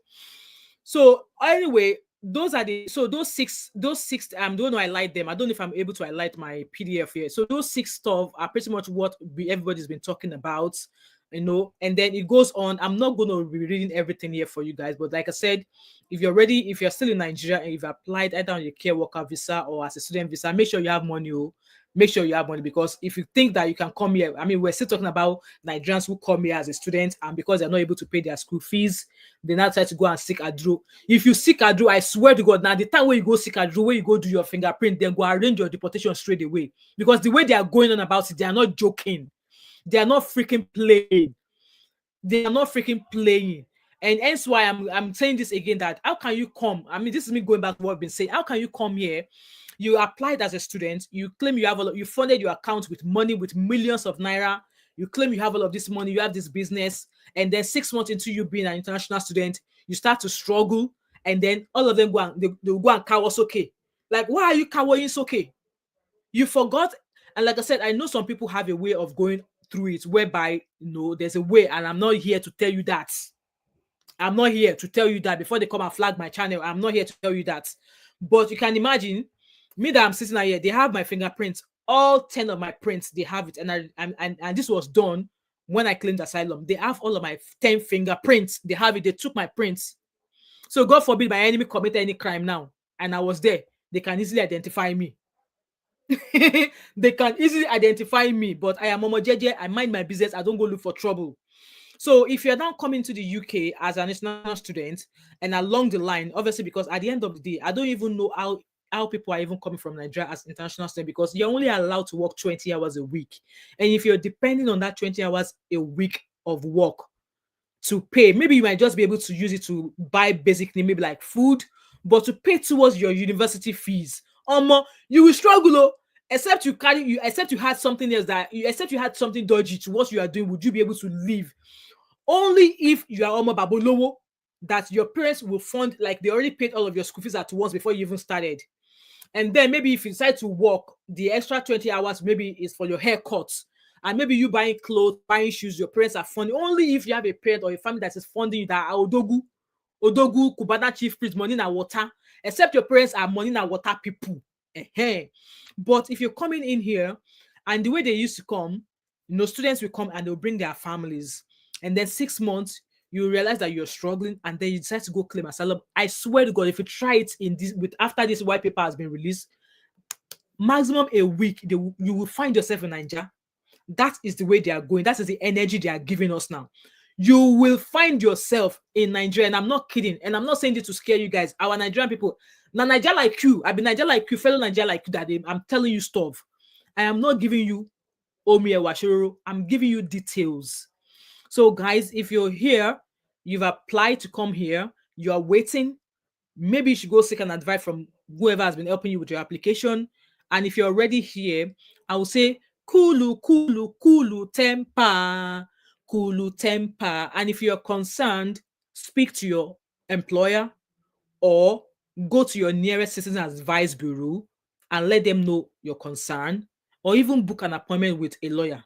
So anyway, those six don't know I like them. I don't know if I'm able to highlight my PDF here. So those 6 stuff are pretty much what everybody's been talking about, and then it goes on. I'm not going to be reading everything here for you guys, but like I said, if you're still in Nigeria and you've applied either on your care worker visa or as a student visa, make sure you have money. Make sure you have money, because if you think that you can come here, I mean, we're still talking about Nigerians who come here as a student, and because they're not able to pay their school fees, they now try to go and seek Adro. If you seek Adro, I swear to God, now the time when you go seek Adro, when you go do your fingerprint, then go arrange your deportation straight away. Because the way they are going on about it, they are not joking. They are not freaking playing. They are not freaking playing. And hence why I'm saying this again, that how can you come? I mean, this is me going back to what I've been saying. How can you come here? You applied as a student. You claim you have you funded your account with money, with millions of naira. You claim you have all of this money. You have this business. And then 6 months into you being an international student, you start to struggle. And then all of them they'll go and cower okay. Like, why are you cowering okay? You forgot. And like I said, I know some people have a way of going through it whereby, there's a way. And I'm not here to tell you that. I'm not here to tell you that before they come and flag my channel. I'm not here to tell you that. But you can imagine me that I'm sitting here, they have my fingerprints, all 10 of my prints, they have it. And this was done when I claimed asylum. They have all of my 10 fingerprints. They have it. They took my prints. So God forbid my enemy committed any crime now, and I was there, they can easily identify me. They can easily identify me, but I am Momo Jeje. I mind my business. I don't go look for trouble. So if you're now coming to the UK as an international student, and along the line, obviously, because at the end of the day, I don't even know how people are even coming from Nigeria as international students, because you're only allowed to work 20 hours a week. And if you're depending on that 20 hours a week of work to pay, maybe you might just be able to use it to buy basically maybe like food, but to pay towards your university fees, you will struggle. Except you had something else except you had something dodgy to what you are doing, would you be able to live? Only if you are babolowo, that your parents will fund, like they already paid all of your school fees at once before you even started. And then maybe if you decide to work, the extra 20 hours maybe is for your haircuts. And maybe you buying clothes, buying shoes, your parents are funding. Only if you have a parent or a family that is funding you, that Odogu, Kubana chief priest, money na water. Except your parents are money na water people. But if you're coming in here, and the way they used to come, students will come and they'll bring their families. And then 6 months, you realize that you're struggling, and then you decide to go claim asylum. I swear to God, if you try it after this white paper has been released, maximum a week, you will find yourself in Nigeria. That is the way they are going. That is the energy they are giving us now. You will find yourself in Nigeria, and I'm not kidding. And I'm not saying this to scare you guys. Our Nigerian people, now Nigeria like you, I've been Nigeria like you, fellow Nigeria like you, that I'm telling you stuff. I am not giving you Omiye Washiro. I'm giving you details. So guys, if you're here, you've applied to come here, you are waiting, maybe you should go seek an advice from whoever has been helping you with your application. And if you're already here, I will say, kulu temper. And if you're concerned, speak to your employer or go to your nearest citizen advice bureau and let them know your concern, or even book an appointment with a lawyer.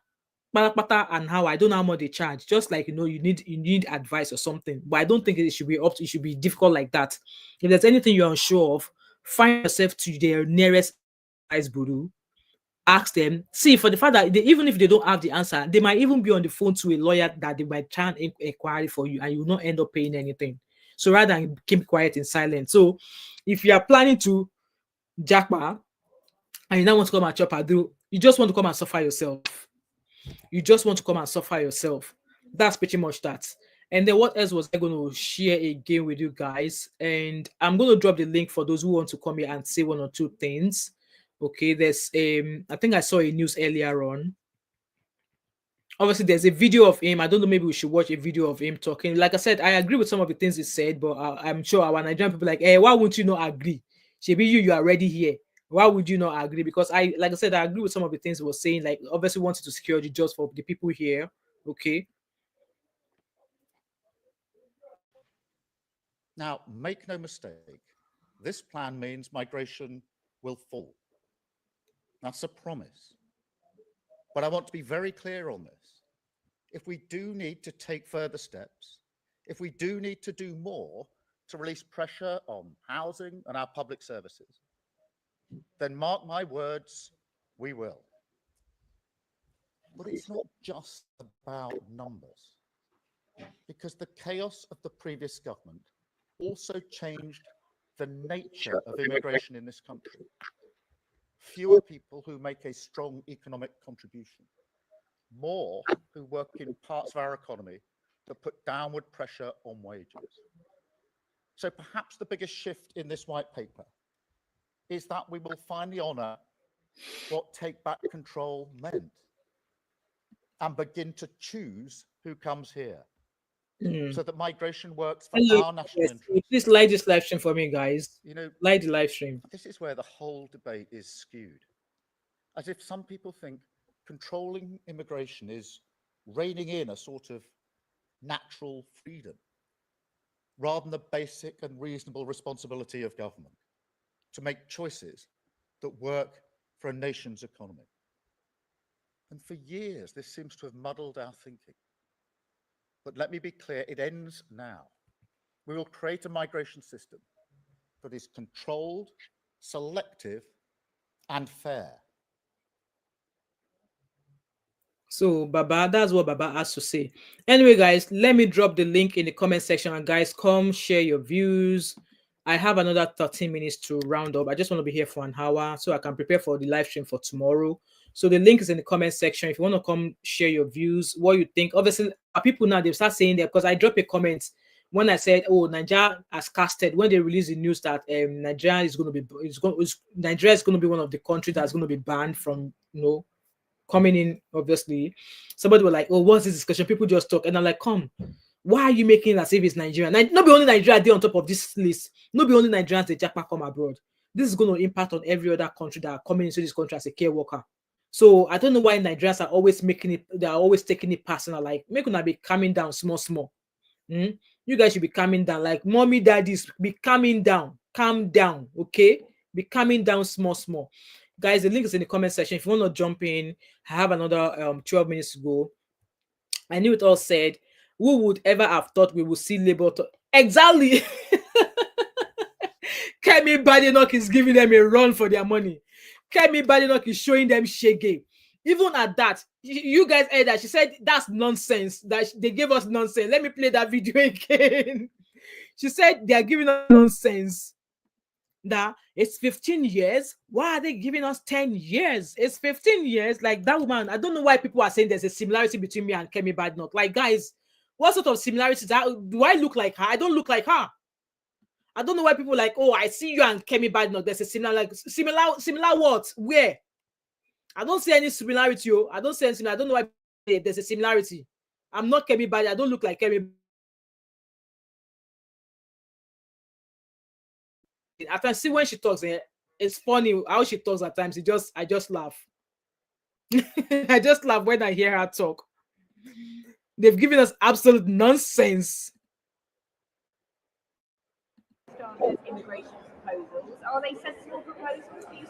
pata and how I don't know how much they charge. Just like you need advice or something. But I don't think it should be it should be difficult like that. If there's anything you're unsure of, find yourself to their nearest advice guru. Ask them. See, for the fact that even if they don't have the answer, they might even be on the phone to a lawyer that they might try and inquiry for you, and you will not end up paying anything. So rather than keep quiet in silence. So if you are planning to jackpot and you now want to come and chop ado, you just want to come and suffer yourself. You just want to come and suffer yourself. That's pretty much that. And then what else was I going to share again with you guys? And I'm going to drop the link for those who want to come here and say one or two things. Okay, there's I think I saw a news earlier on. Obviously, there's a video of him. I don't know, maybe we should watch a video of him talking. Like I said, I agree with some of the things he said, but I'm sure our Nigerian people are like, hey, why won't you not agree? Maybe you are already here. Why would you not agree? Because like I said, I agree with some of the things he was saying. Like, obviously, wanted to secure the jobs for the people here. Okay. Now, make no mistake, this plan means migration will fall. That's a promise. But I want to be very clear on this. If we do need to take further steps, if we do need to do more to release pressure on housing and our public services, then mark my words, we will. But it's not just about numbers, because the chaos of the previous government also changed the nature of immigration in this country. Fewer people who make a strong economic contribution, more who work in parts of our economy that put downward pressure on wages. So perhaps the biggest shift in this white paper is that we will finally honour what take back control meant and begin to choose who comes here, so that migration works for our national interests. Please like this live stream for me, guys. You know, like the live stream. This is where the whole debate is skewed, as if some people think controlling immigration is reining in a sort of natural freedom, rather than the basic and reasonable responsibility of government to make choices that work for a nation's economy. And for years, this seems to have muddled our thinking. But let me be clear, it ends now. We will create a migration system that is controlled, selective, and fair. So Baba, that's what Baba has to say. Anyway, guys, let me drop the link in the comment section, and guys, come share your views. I have another 13 minutes to round up. I just want to be here for an hour so I can prepare for the live stream for tomorrow. So the link is in the comment section. If you want to come share your views, what you think. Obviously, people now, they start saying that, because I dropped a comment when I said, oh, Nigeria has casted, when they released the news that Nigeria is going to be, Nigeria is going to be one of the countries that's going to be banned from, coming in. Obviously, somebody was like, oh, what's this discussion? People just talk. And I'm like, come, why are you making it as if it's Nigeria? Not be only Nigeria they on top of this list. Not be only Nigerians they jackpot come abroad. This is going to impact on every other country that are coming into this country as a care worker. So I don't know why Nigerians are always making it, they are always taking it personal. Like, make una be calming down small. You guys should be calming down. Like, mommy, daddies, be calming down. Calm down, okay? Be calming down small. Guys, the link is in the comment section. If you want to jump in, I have another 12 minutes to go. I knew it all said. Who would ever have thought we would see Labour? Exactly. Kemi Badenoch is giving them a run for their money. Kemi Badenoch is showing them shege. Even at that, you guys heard that. She said that's nonsense. That they gave us nonsense. Let me play that video again. She said they are giving us nonsense. That it's 15 years. Why are they giving us 10 years? It's 15 years. Like, that woman, I don't know why people are saying there's a similarity between me and Kemi Badenoch. Like, guys, what sort of similarities? Do I look like her? I don't look like her. I don't know why people are like, oh, I see you and Kemi Badenoch. There's a similar what? Where? I don't see any similarity. I don't see anything. I don't know why there's a similarity. I'm not Kemi Badenoch. I don't look like Kemi. At times, see when she talks, it's funny how she talks at times. I just laugh. I just laugh when I hear her talk. They've given us absolute nonsense. Immigration proposals, are they sensible proposals?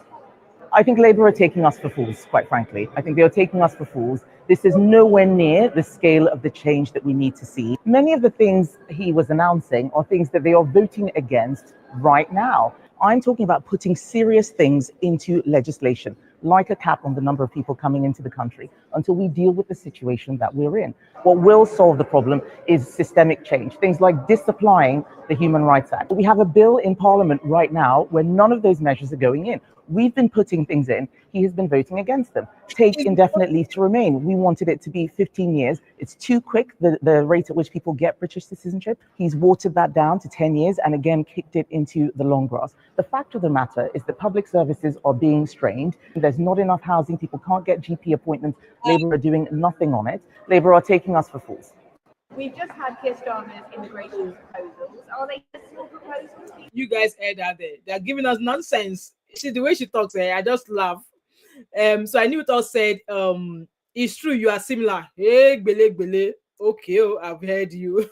I think Labour are taking us for fools, quite frankly. I think they are taking us for fools. This is nowhere near the scale of the change that we need to see. Many of the things he was announcing are things that they are voting against right now. I'm talking about putting serious things into legislation, like a cap on the number of people coming into the country until we deal with the situation that we're in. What will solve the problem is systemic change, things like disapplying the Human Rights Act. We have a bill in Parliament right now where none of those measures are going in. We've been putting things in. He has been voting against them. Take indefinite leave to remain. We wanted it to be 15 years. It's too quick, the rate at which people get British citizenship. He's watered that down to 10 years and again kicked it into the long grass. The fact of the matter is that public services are being strained. There's not enough housing. People can't get GP appointments. Labour are doing nothing on it. Labour are taking us for fools. We've just had Keir Starmer's immigration proposals. Are they sensible proposals? You guys heard that there. They're giving us nonsense. See the way she talks, I just laugh. So I knew it all said, it's true, you are similar. Hey, bele. Okay, I've heard you.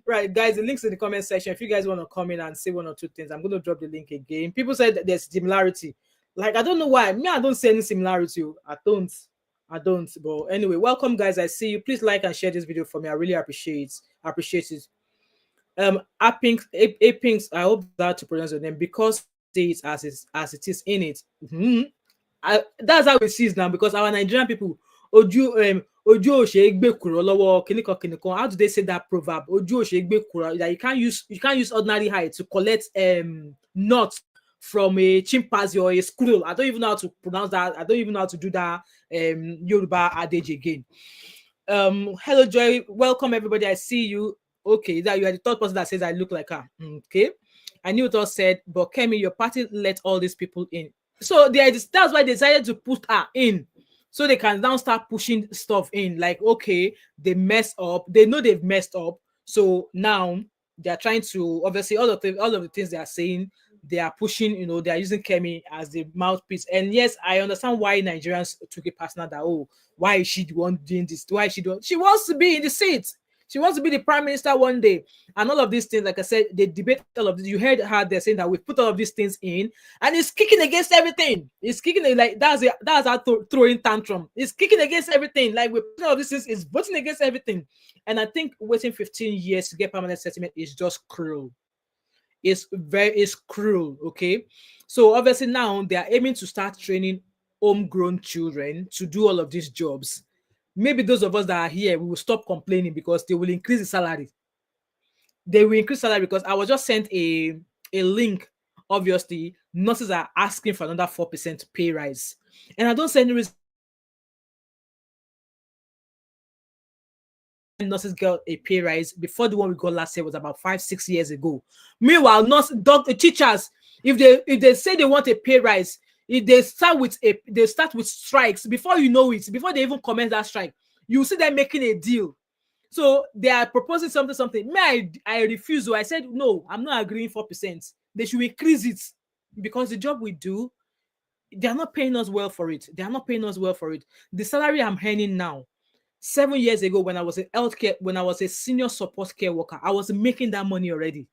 Right, guys, the link's in the comment section. If you guys want to come in and say one or two things, I'm going to drop the link again. People said that there's similarity. Like, I don't know why. Me, I don't see any similarity. I don't. But anyway, welcome, guys. I see you. Please like and share this video for me. I really appreciate it. Apinks, I hope that to pronounce your name because it as it is in it. That's how it sees now because our Nigerian people, how do they say that proverb? That you can't use ordinary height to collect nuts from a chimpanzee or a squirrel. I don't even know how to pronounce that. I don't even know how to do that Yoruba adage again. Hello Joy, welcome everybody. I see you. Okay, that you are the third person that says I look like her. Okay, I knew it all said, but Kemi, your party let all these people in. So that's why they decided to put her in. So they can now start pushing stuff in. Like, okay, they mess up. They know they've messed up. So now they're trying to, obviously, all of the things they are saying, they are pushing, they are using Kemi as the mouthpiece. And yes, I understand why Nigerians took it personal that, why is she the one doing this? Why is she doing? She wants to be in the seat. She wants to be the prime minister one day. And all of these things, like I said, they debate all of this. You heard her there saying that we put all of these things in and it's kicking against everything. It's kicking like that's our throwing tantrum. It's kicking against everything. Like we put all of these things, it's voting against everything. And I think waiting 15 years to get permanent settlement is just cruel. It's cruel, okay? So obviously now they are aiming to start training homegrown children to do all of these jobs. Maybe those of us that are here, we will stop complaining because they will increase the salary. They will increase salary because I was just sent a link. Obviously, nurses are asking for another 4% pay rise. And I don't see any reason nurses got a pay rise before the one we got last year was about 5-6 years ago. Meanwhile, teachers, if they say they want a pay rise, if they start with strikes before you know it, before they even commence that strike, you see them making a deal. So they are proposing something. I refuse. I said no, I'm not agreeing 4%. They should increase it because the job we do, they are not paying us well for it. The salary I'm earning now, 7 years ago when I was in healthcare, when I was a senior support care worker, I was making that money already.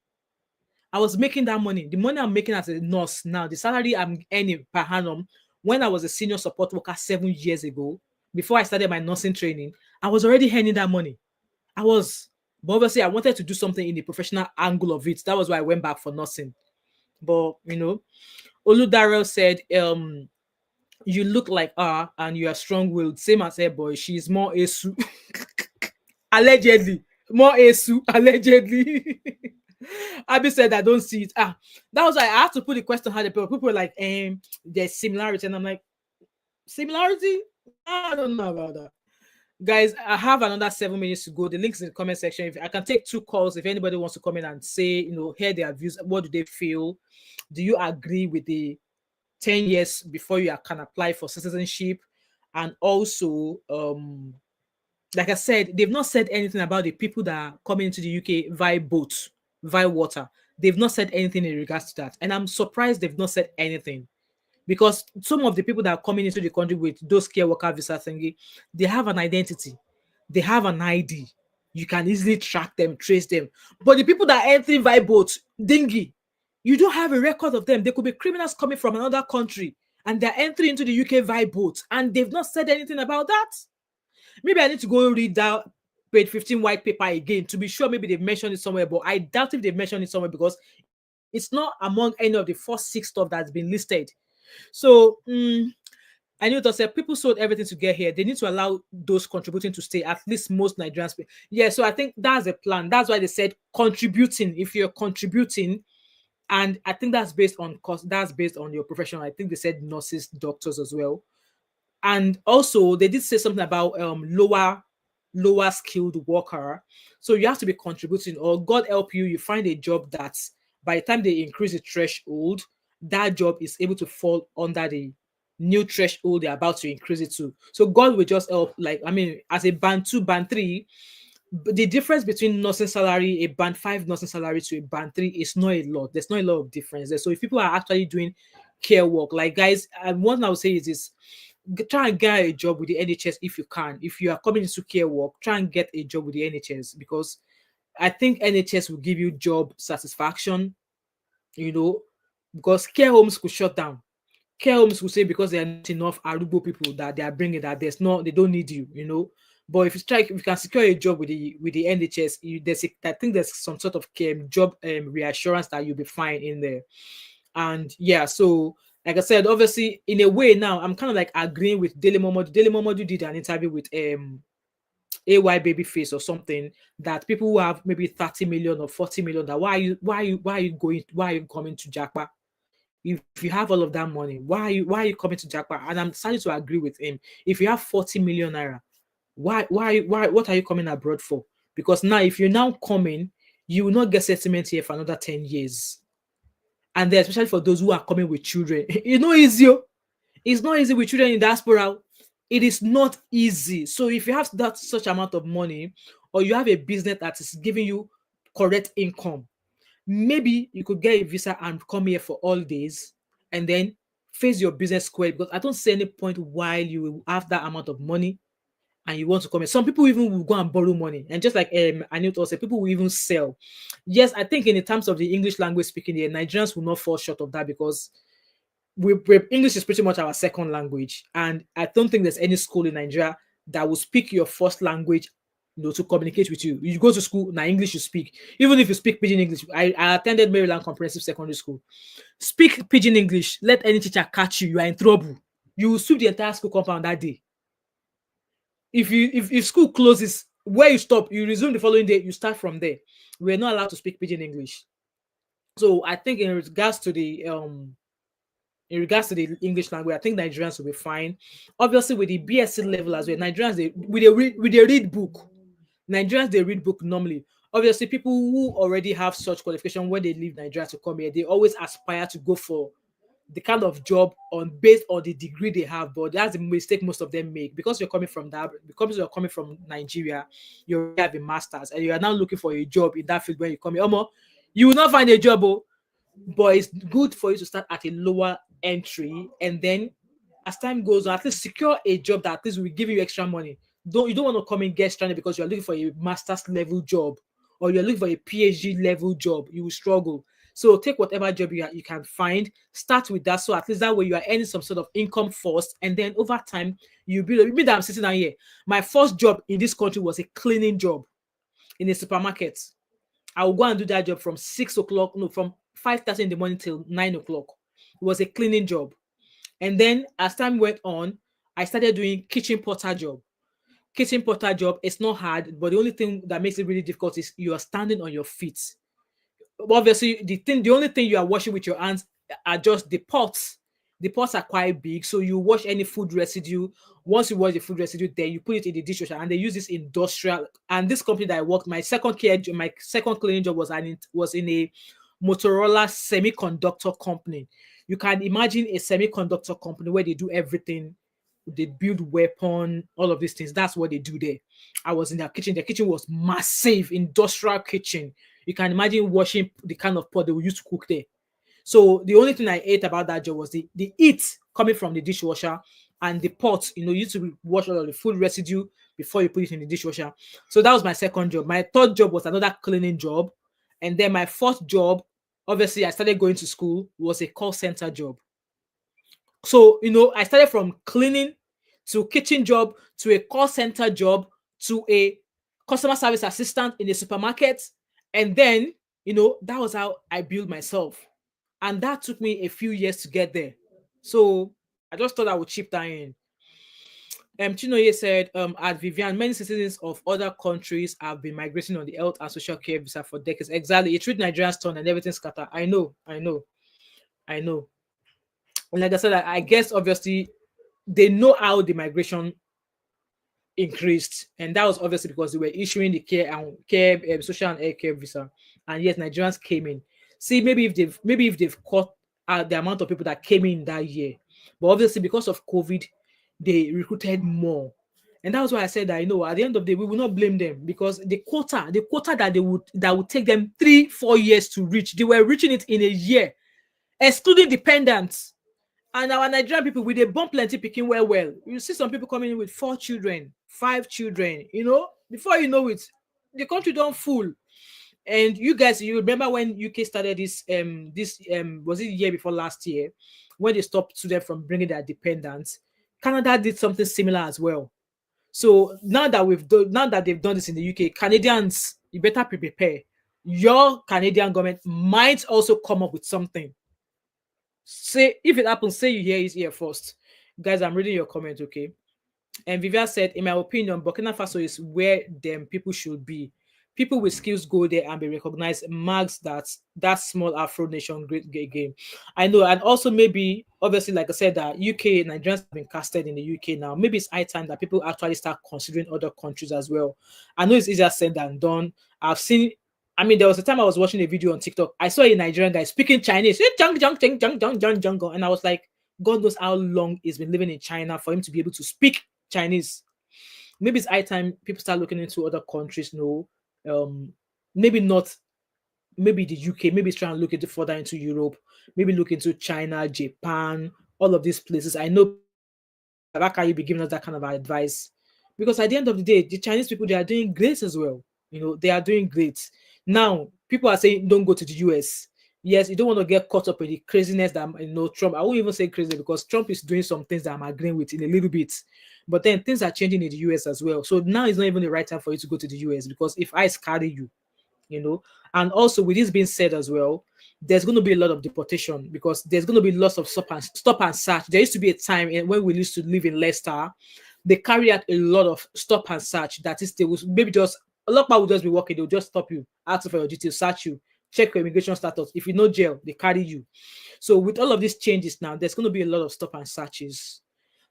The money I'm making as a nurse now, the salary I'm earning per annum, when I was a senior support worker 7 years ago, before I started my nursing training, I was already earning that money. But obviously I wanted to do something in the professional angle of it. That was why I went back for nursing. But, Oludarel said, you look like her and you are strong-willed. Same as her boy. She's more Esu. Allegedly. More Esu. Allegedly. Abby said, I don't see it. That was why I had to put the question how the people were like, there's similarity. And I'm like, similarity? I don't know about that. Guys, I have another 7 minutes to go. The link's in the comment section. If I can take 2 calls, if anybody wants to come in and say, hear their views, what do they feel? Do you agree with the 10 years before you can apply for citizenship? And also, like I said, they've not said anything about the people that are coming into the UK via boat, via water. They've not said anything in regards to that. And I'm surprised they've not said anything. Because some of the people that are coming into the country with those care worker visa thingy, they have an identity. They have an ID. You can easily track them, trace them. But the people that are entering via boat, dinghy, you don't have a record of them. They could be criminals coming from another country. and they're entering into the UK via boat, and they've not said anything about that. Maybe I need to go read that page 15 white paper again to be sure. Maybe they've mentioned it somewhere, but I doubt if they've mentioned it somewhere because it's not among any of the first 6 stuff that's been listed. So I know that said people sold everything to get here. They need to allow those contributing to stay, at least most Nigerians. Yeah, so I think that's a plan. That's why they said contributing. If you're contributing, and I think that's based on cost, that's based on your profession. I think they said nurses, doctors as well. And also they did say something about lower skilled worker. So you have to be contributing, or God help you, you find a job that by the time they increase the threshold, that job is able to fall under the new threshold they're about to increase it to. So God will just help. Like, I mean, as a band 2, band 3, the difference between nursing salary, a band 5 nursing salary to a band 3 is not a lot. There's not a lot of difference there. So if people are actually doing care work, like guys, and one I would say is this: try and get a job with the NHS if you can. If you are coming into care work, try and get a job with the NHS, because I think NHS will give you job satisfaction, because care homes could shut down. Care homes will say because there are not enough Arubo people that they are bringing, that they don't need you. But if you can secure a job with the NHS, I think there's some sort of job reassurance that you'll be fine in there. And yeah, so like I said, obviously in a way now I'm kind of like agreeing with Daily Momodu. Daily Momodu did an interview with AY Babyface or something, that people who have maybe 30 million or 40 million, that why are you coming to Jackpa? If you have all of that money, why are you coming to Jackpa? And I'm starting to agree with him. If you have 40 million naira, what are you coming abroad for? Because now if you're now coming, you will not get settlement here for another 10 years. And then especially for those who are coming with children, it's not easy. It's not easy with children in diaspora. It is not easy. So if you have that such amount of money, or you have a business that is giving you correct income, maybe you could get a visa and come here for all days and then face your business square. Because I don't see any point while you have that amount of money and you want to come in. Some people even will go and borrow money. And just like Anil also said, people will even sell. Yes, I think in the terms of the English language speaking here, Nigerians will not fall short of that, because English is pretty much our second language. And I don't think there's any school in Nigeria that will speak your first language, to communicate with you. You go to school, now English you speak. Even if you speak Pidgin English, I attended Maryland Comprehensive Secondary School. Speak Pidgin English, let any teacher catch you, you are in trouble. You will sweep the entire school compound that day. If school closes, where you stop, you resume the following day, you start from there. We're not allowed to speak Pidgin English. So I think in regards to the English language, I think Nigerians will be fine. Obviously, with the BSc level as well, Nigerians they read book. Nigerians they read book normally. Obviously, people who already have such qualification when they leave Nigeria to come here, they always aspire to go for the kind of job based on the degree they have. But that's the mistake most of them make, because you're coming from Nigeria, you already have a master's, and you are now looking for a job in that field. When you come here, you will not find a job. But it's good for you to start at a lower entry, and then as time goes on, at least secure a job that at least will give you extra money. You don't want to come and get stranded because you're looking for a master's level job, or you're looking for a PhD level job. You will struggle. So take whatever job you can find, start with that. So at least that way you are earning some sort of income first, and then over time you build. You mean that I'm sitting down here? My first job in this country was a cleaning job in a supermarket. I will go and do that job from 5:30 in the morning till 9 o'clock. It was a cleaning job. And then as time went on, I started doing kitchen porter job. Kitchen porter job, it's not hard, but the only thing that makes it really difficult is you are standing on your feet. Obviously, the only thing you are washing with your hands are just the pots. The pots are quite big, so you wash any food residue. Once you wash the food residue, then you put it in the dishwasher, and they use this industrial. And this company that I worked, my second cleaning job was in a Motorola semiconductor company. You can imagine a semiconductor company where they do everything. They build weapon, all of these things. That's what they do there. I was in their kitchen. Their kitchen was massive, industrial kitchen. You can imagine washing the kind of pot they would use to cook there. So the only thing I ate about that job was the heat coming from the dishwasher, and the pot, you used to wash all of the food residue before you put it in the dishwasher. So that was my second job. My third job was another cleaning job. And then my fourth job, obviously I started going to school, was a call center job. So, I started from cleaning to kitchen job to a call center job to a customer service assistant in a supermarket. And then, that was how I built myself. And that took me a few years to get there. So I just thought I would chip that in. Chinoye said, at Vivian, many citizens of other countries have been migrating on the health and social care visa for decades. Exactly. It treat Nigerians turn and everything scatter. I know. And like I said, I guess obviously they know how the migration increased, and that was obviously because they were issuing the social and air care visa, and yet Nigerians came in. See, maybe if they've caught the amount of people that came in that year, but obviously because of COVID, they recruited more. And that was why I said that, at the end of the day, we will not blame them, because the quota that would take them 3-4 years to reach, they were reaching it in a year, excluding dependents. And our Nigerian people, with a bomb plenty picking well. You see some people coming in with 4 children, 5 children, before you know it, the country don't full. And you guys, you remember when UK started this was it the year before last year, when they stopped students from bringing their dependents? Canada did something similar as well. So now that they've done this in the UK, Canadians, you better prepare. Your Canadian government might also come up with something. Say, if it happens, say you hear it here first. Guys, I'm reading your comment, okay? And Vivian said, in my opinion, Burkina Faso is where them people should be. People with skills go there and be recognized. Marks that small Afro nation great game. I know, and also maybe, obviously, like I said, that UK, Nigerians have been casted in the UK now. Maybe it's high time that people actually start considering other countries as well. I know it's easier said than done. There was a time I was watching a video on TikTok. I saw a Nigerian guy speaking Chinese, and I was like, God knows how long he's been living in China for him to be able to speak Chinese. Maybe it's high time people start looking into other countries. No, maybe not. Maybe the UK. Maybe it's trying to look into further into Europe. Maybe look into China, Japan, all of these places. I know. How can you be giving us that kind of advice? Because at the end of the day, the Chinese people, they are doing great as well. They are doing great. Now, people are saying don't go to the US. Yes, you don't want to get caught up in the craziness that Trump. I won't even say crazy, because Trump is doing some things that I'm agreeing with in a little bit. But then things are changing in the US as well. So now it's not even the right time for you to go to the US, because if I carry you, and also with this being said as well, there's going to be a lot of deportation, because there's going to be lots of stop and search. There used to be a time when we used to live in Leicester, they carry out a lot of stop and search. That is, they will maybe just a lot of people will just be walking, they'll just stop you, ask for your details, search you, check your immigration status. If you know jail, they carry you. So with all of these changes now, there's going to be a lot of stop and searches.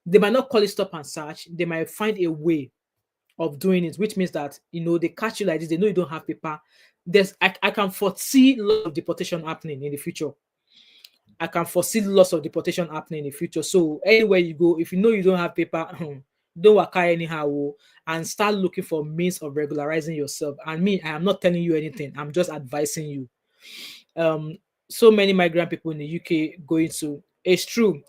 They might not call it stop and search, they might find a way of doing it, which means that they catch you like this, they know you don't have paper. I can foresee lots of deportation happening in the future. I can foresee lots of deportation happening in the future. So anywhere you go, if you know you don't have paper, don't work out anyhow, and start looking for means of regularizing yourself. And me, I am not telling you anything. I'm just advising you. So many migrant people in the UK going to. It's true.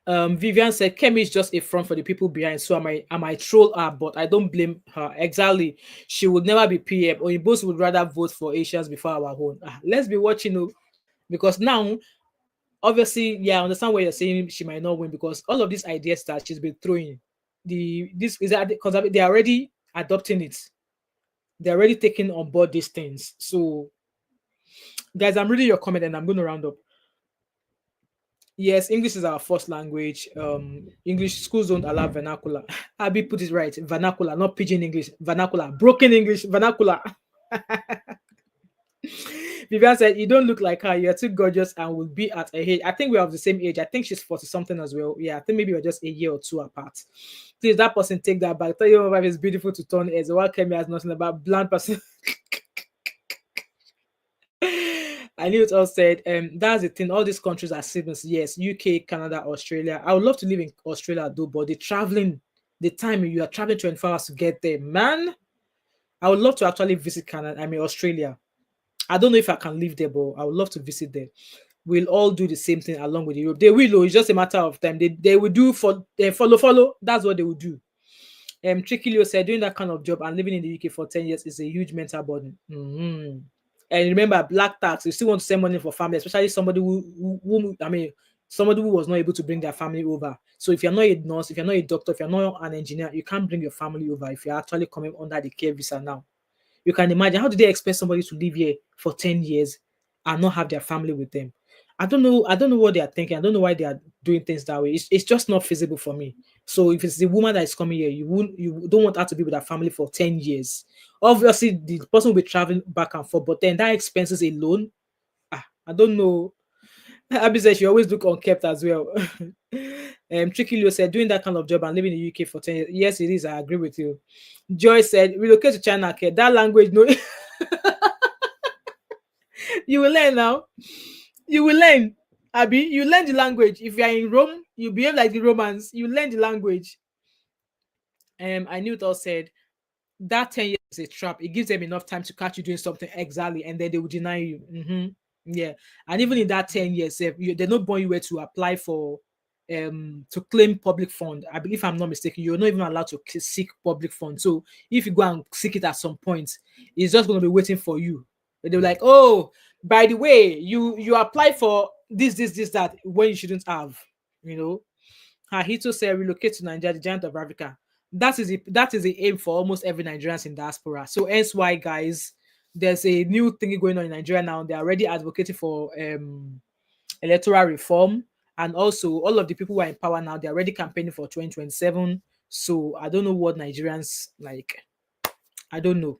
Vivian said, Kemi is just a front for the people behind. So I might troll her, but I don't blame her. Exactly. She would never be PM. Oyinbos would rather vote for Asians before our own. Let's be watching, because now, obviously, yeah, I understand what you're saying. She might not win, because all of these ideas that she's been throwing, they're already adopting it. They're already taking on board these things. So, guys, I'm reading your comment and I'm going to round up. Yes, English is our first language. English schools don't allow vernacular. Abby put it right. Vernacular, not pidgin English. Vernacular. Broken English. Vernacular. Vivian said, you don't look like her. You're too gorgeous and will be at a age. I think we have the same age. I think she's 40 something as well. Yeah, I think maybe we're just a year or two apart. Please, that person take that back. Tell your wife it's beautiful to turn heads. What Kemi has nothing about bland person. I knew it all said, that's the thing. All these countries are siblings. Yes, UK, Canada, Australia. I would love to live in Australia though, but the time you are traveling 24 hours to get there, man. I would love to actually visit Australia. I don't know if I can live there, but I would love to visit there. We'll all do the same thing along with Europe. They will, it's just a matter of time. They will do follow. That's what they will do. Tricky Leo said, doing that kind of job and living in the UK for 10 years is a huge mental burden. And remember, black tax, you still want to send money for family, especially somebody somebody who was not able to bring their family over. So if you're not a nurse, if you're not a doctor, if you're not an engineer, you can't bring your family over if you're actually coming under the care visa now. You can imagine, how do they expect somebody to live here for 10 years and not have their family with them? I don't know what they are thinking. I don't know why they are doing things that way. It's just not feasible for me. So if it's the woman that is coming here, you don't want her to be with her family for 10 years. Obviously, the person will be traveling back and forth, but then that expenses alone, I don't know. Abby said she always look unkept as well. Tricky Leo said, doing that kind of job and living in the UK for 10 years. Yes, it is. I agree with you. Joy said, relocate to China. Okay, that language, no. You will learn now. You will learn. Abby, you learn the language. If you are in Rome, you behave like the Romans. You learn the language. I knew it all said, that 10 years is a trap. It gives them enough time to catch you doing something exactly, and then they will deny you. Yeah, and even in that 10 years, they're not born you where to apply for to claim public fund. I believe, if I'm not mistaken, you're not even allowed to seek public fund. So if you go and seek it at some point, it's just going to be waiting for you. They're like, oh, by the way, you apply for this, that, when you shouldn't have, you know. Hito said, relocate to Nigeria, the giant of Africa. That is the aim for almost every Nigerians in diaspora. So hence why, guys, there's a new thing going on in Nigeria now. They're already advocating for electoral reform, and also all of the people who are in power now, they're already campaigning for 2027. So I don't know what Nigerians like. I don't know.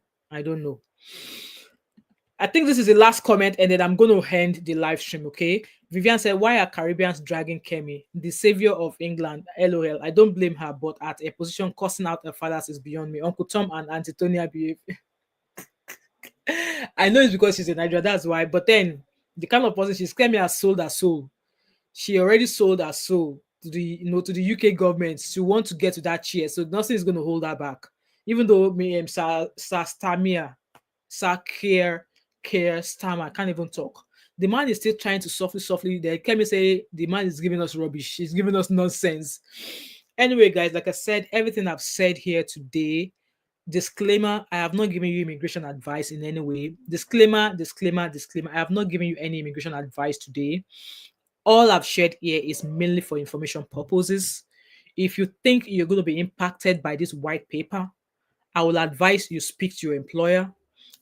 I think this is the last comment, and then I'm going to end the live stream, okay? Vivian said, why are Caribbeans dragging Kemi, the savior of England? LOL. I don't blame her, but at a position cussing out her fathers is beyond me. Uncle Tom and Auntie Tonya behave. I know it's because she's a Nigerian, that's why. But then, the kind of person she's, Kemi has sold her soul. She already sold her soul to the UK government. She wants to get to that chair, so nothing is going to hold her back. Even though me, Stammer, I can't even talk. The man is still trying to softly. They can say the man is giving us rubbish. He's giving us nonsense. Anyway, guys, like I said, everything I've said here today, disclaimer, I have not given you immigration advice in any way. Disclaimer. I have not given you any immigration advice today. All I've shared here is mainly for information purposes. If you think you're going to be impacted by this white paper, I will advise you speak to your employer.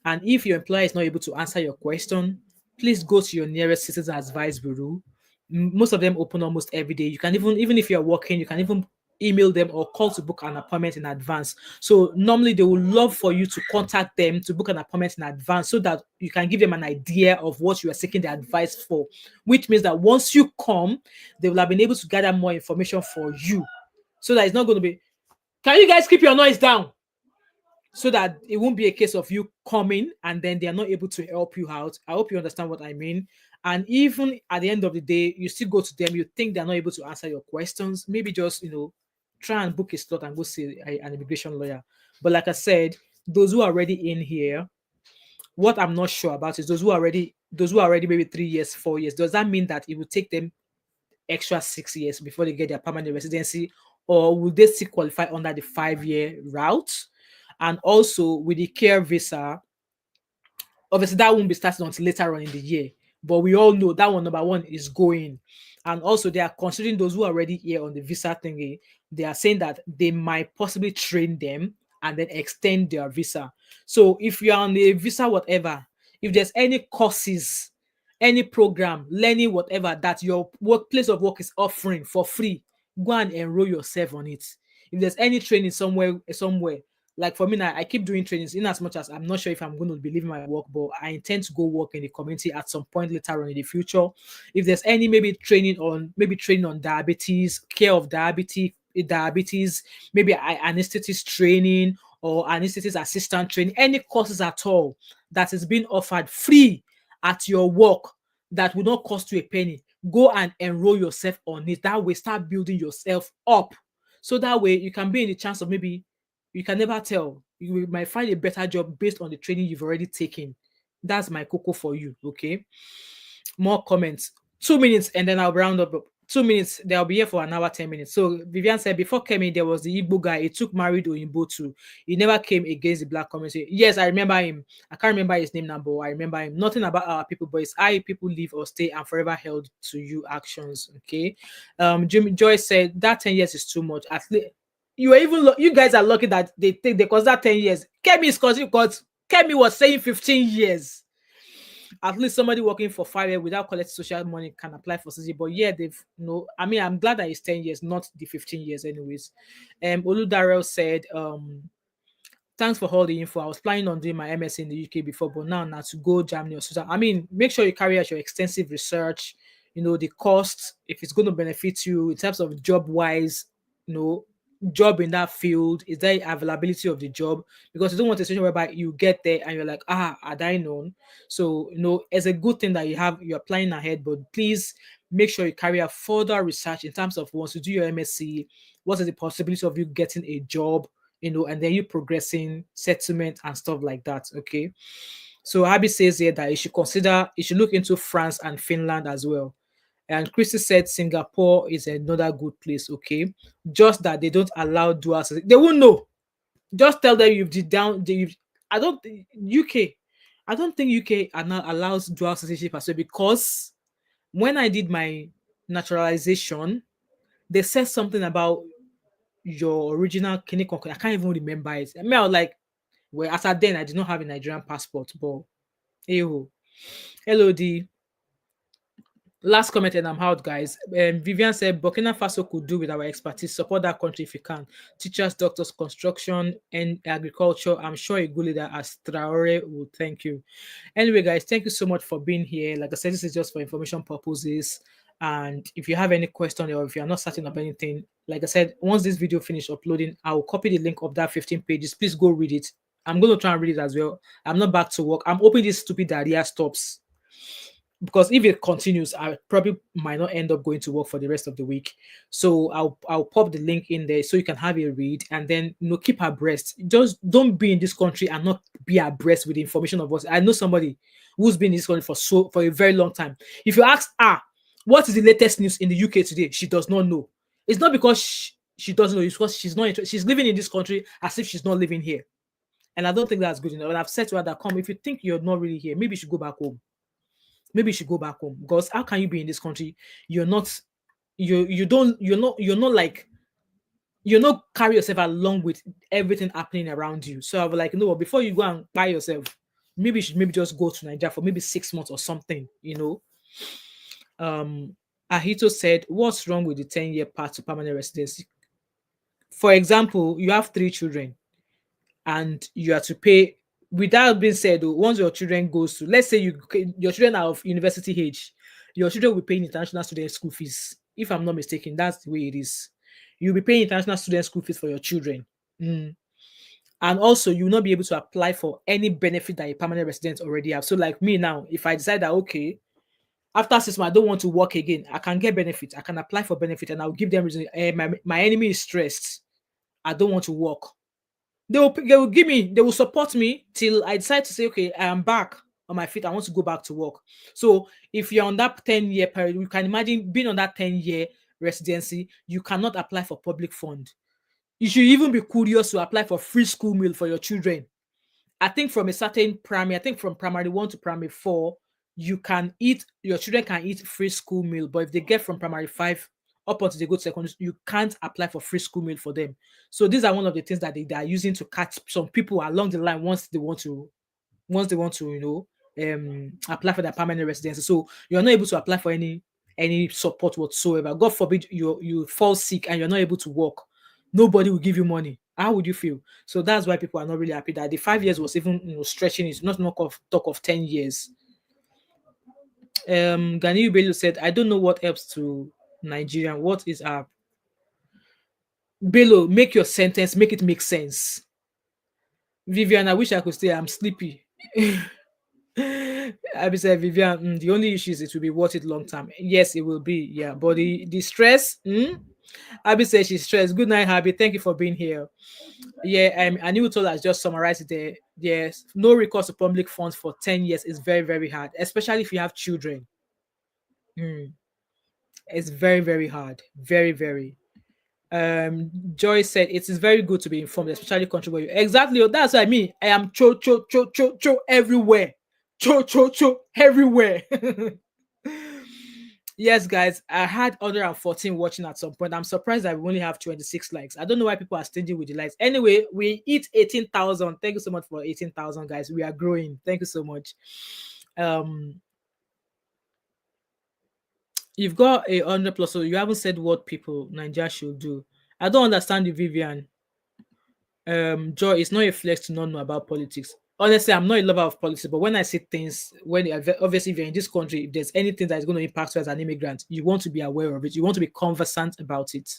And if your employer is not able to answer your question, please go to your nearest citizen advice bureau. Most of them open almost every day. You can even if you're working, you can even email them or call to book an appointment in advance. So normally they will love for you to contact them to book an appointment in advance so that you can give them an idea of what you are seeking the advice for, which means that once you come, they will have been able to gather more information for you, so that it's not going to be, can you guys keep your noise down? So that it won't be a case of you coming and then they are not able to help you out. I hope you understand what I mean. And even at the end of the day, you still go to them, you think they're not able to answer your questions. Maybe just, try and book a slot and go see an immigration lawyer. But like I said, those who are already in here, what I'm not sure about is those who are already maybe 3 years, 4 years. Does that mean that it will take them extra 6 years before they get their permanent residency, or will they still qualify under the 5-year route? And also with the care visa, obviously that won't be started until later on in the year. But we all know that one, number one, is going. And also they are considering those who are already here on the visa thingy. They are saying that they might possibly train them and then extend their visa. So if you're on a visa, whatever, if there's any courses, any program, learning, whatever, that your workplace of work is offering for free, go and enroll yourself on it. If there's any training somewhere, like for me now, I keep doing trainings in as much as I'm not sure if I'm going to be leaving my work, but I intend to go work in the community at some point later on in the future. If there's any maybe training on diabetes, care of diabetes, maybe anesthetist training or anesthetist assistant training, any courses at all that is being offered free at your work that will not cost you a penny, go and enroll yourself on it. That way, start building yourself up. So that way you can be in the chance of maybe, you can never tell, you might find a better job based on the training you've already taken. That's my cocoa for you, okay? More comments. 2 minutes and then I'll round up. 2 minutes, they'll be here for an hour, 10 minutes. So Vivian said before Kemi, there was the Igbo guy. He took married Oyinbo too. He never came against the black community. Yes, I remember him. I can't remember his name now, but I remember him. Nothing about our people, but it's how people live or stay and forever held to you actions. Okay. Jimmy Joy said that 10 years is too much. At least you are even you guys are lucky that they consider 10 years. Kemi is because Kemi was saying 15 years. At least somebody working for 5 years without collecting social money can apply for CG. But yeah, they've I mean, I'm glad that it's 10 years, not the 15 years, anyways. Oludarel said, thanks for all the info. I was planning on doing my MS in the UK before, but now to go Germany or Switzerland. I mean, make sure you carry out your extensive research, the cost, if it's going to benefit you in terms of job wise, job in that field, is there availability of the job? Because you don't want a situation whereby you get there and you're like, had I known? So it's a good thing that you're planning ahead, but please make sure you carry out further research in terms of once you do your MSc, what is the possibility of you getting a job, and then you progressing, settlement and stuff like that. Okay. So Abby says here that you should look into France and Finland as well. And Christy said Singapore is another good place. Okay, just that they don't allow dual citizenship. They won't know. Just tell them I don't think UK allows dual citizenship as well, because when I did my naturalization, they said something about your original clinical. I can't even remember it. I mean, I was like, well, as at then I did not have a Nigerian passport, but hey-ho. LOD. Last comment and I'm out, guys. Vivian said Burkina Faso could do with our expertise. Support that country if you can. Teachers, doctors, construction, and agriculture. I'm sure a good leader as Traore will thank you. Anyway, guys, thank you so much for being here. Like I said, this is just for information purposes. And if you have any question or if you're not certain of anything, like I said, once this video finished uploading, I will copy the link of that 15 pages. Please go read it. I'm going to try and read it as well. I'm not back to work. I'm hoping this stupid diarrhea stops, because if it continues, I probably might not end up going to work for the rest of the week. So I'll pop the link in there so you can have a read and then keep abreast. Just don't be in this country and not be abreast with the information of us. I know somebody who's been in this country for a very long time. If you ask what is the latest news in the UK today, she does not know. It's not because she doesn't know, it's because she's not interested. She's living in this country as if she's not living here. And I don't think that's good enough. And I've said to her that, come, if you think you're not really here, maybe you should go back home. Maybe you should go back home, because how can you be in this country? You're not carry yourself along with everything happening around you. So I was like, before you go and buy yourself, maybe you should just go to Nigeria for maybe 6 months or something, Ahito said, what's wrong with the 10-year path to permanent residency? For example, you have 3 children and you have to pay. Without being said, once your children goes to, let's say your children are of university age, your children will be paying international student school fees. If I'm not mistaken, that's the way it is. You'll be paying international student school fees for your children. And also, you will not be able to apply for any benefit that a permanent resident already have. So like me now, if I decide that, okay, after 6 months, I don't want to work again, I can get benefit. I can apply for benefit and I'll give them reason. My enemy is stressed. I don't want to work. They will support me till I decide to say, okay, I am back on my feet. I want to go back to work. So if you're on that 10-year period, you can imagine being on that 10-year residency, you cannot apply for public fund. You should even be curious to apply for free school meal for your children. I think from a certain primary, I think from primary 1 to primary 4, your children can eat free school meal. But if they get from primary 5 up until they go to secondary, you can't apply for free school meal for them. So these are one of the things that they are using to catch some people along the line once they want to apply for their permanent residency. So you're not able to apply for any support whatsoever. God forbid you fall sick and you're not able to work. Nobody will give you money. How would you feel? So that's why people are not really happy that the 5 years was even stretching. It's not talk of 10 years. Ganiyu Bello said, I don't know what helps to Nigerian. What is our Bello? Make your sentence, make it make sense. Vivian, I wish I could stay. I'm sleepy. I be said, Vivian, the only issue is it will be worth it long term. Yes, it will be. Yeah, but the stress. Abby says she's stressed. Good night, Abby. Thank you for being here. Yeah, Aniu told us just summarize it there. Yes, no recourse to public funds for 10 years is very, very hard, especially if you have children. It's very, very hard. Very, very. Joy said it is very good to be informed, especially country where you exactly. That's what I mean. I am cho everywhere. Cho everywhere. Yes, guys, I had 114 watching at some point. I'm surprised that we only have 26 likes. I don't know why people are stingy with the likes. Anyway, we hit 18,000. Thank you so much for 18,000, guys. We are growing. Thank you so much. You've got a 100 plus, so you haven't said what people Nigeria should do. I don't understand you, Vivian. Joy, it's not a flex to not know about politics. Honestly, I'm not a lover of politics, but when I see things, obviously if you're in this country, if there's anything that is going to impact you as an immigrant, you want to be aware of it. You want to be conversant about it.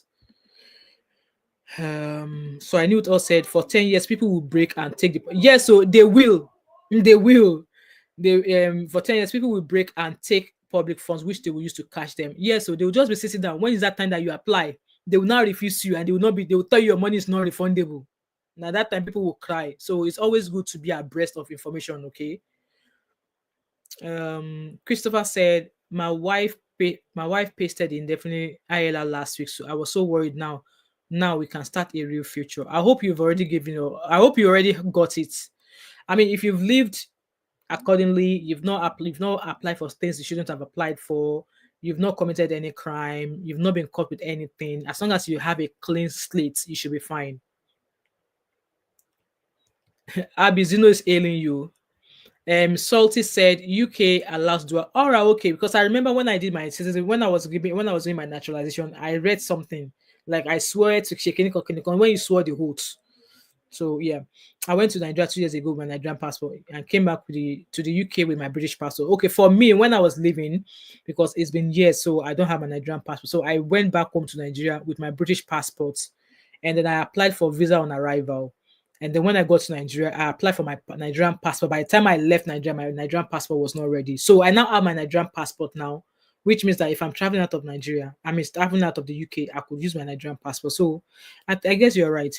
So I knew it all said for 10 years, people will break and take the so they will. For 10 years, people will break and take public funds, which they will use to cash them. So they will just be sitting down. When is that time that you apply? They will now refuse you, and they will tell you your money is not refundable. Now that time people will cry. So it's always good to be abreast of information, okay? Christopher said, my wife pasted indefinitely ILR last week, so I was so worried. Now we can start a real future. I hope you've already I hope you already got it. I mean, if you've lived accordingly, you've not applied for things you shouldn't have applied for, you've not committed any crime, you've not been caught with anything, as long as you have a clean slate, you should be fine. Abizino is ailing you. Salty said UK allows dual. All right, okay. Because I remember when I did my citizen, when I was doing my naturalization, I read something like I swear to Shekinah when you swore the oath. So yeah, I went to Nigeria 2 years ago with my Nigerian passport and came back to the UK with my British passport. Okay, for me, when I was leaving, because it's been years, so I don't have a Nigerian passport. So I went back home to Nigeria with my British passport, and then I applied for visa on arrival. And then when I got to Nigeria, I applied for my Nigerian passport. By the time I left Nigeria, my Nigerian passport was not ready. So I now have my Nigerian passport now, which means that if I'm traveling out of Nigeria, traveling out of the UK, I could use my Nigerian passport. So I guess you're right.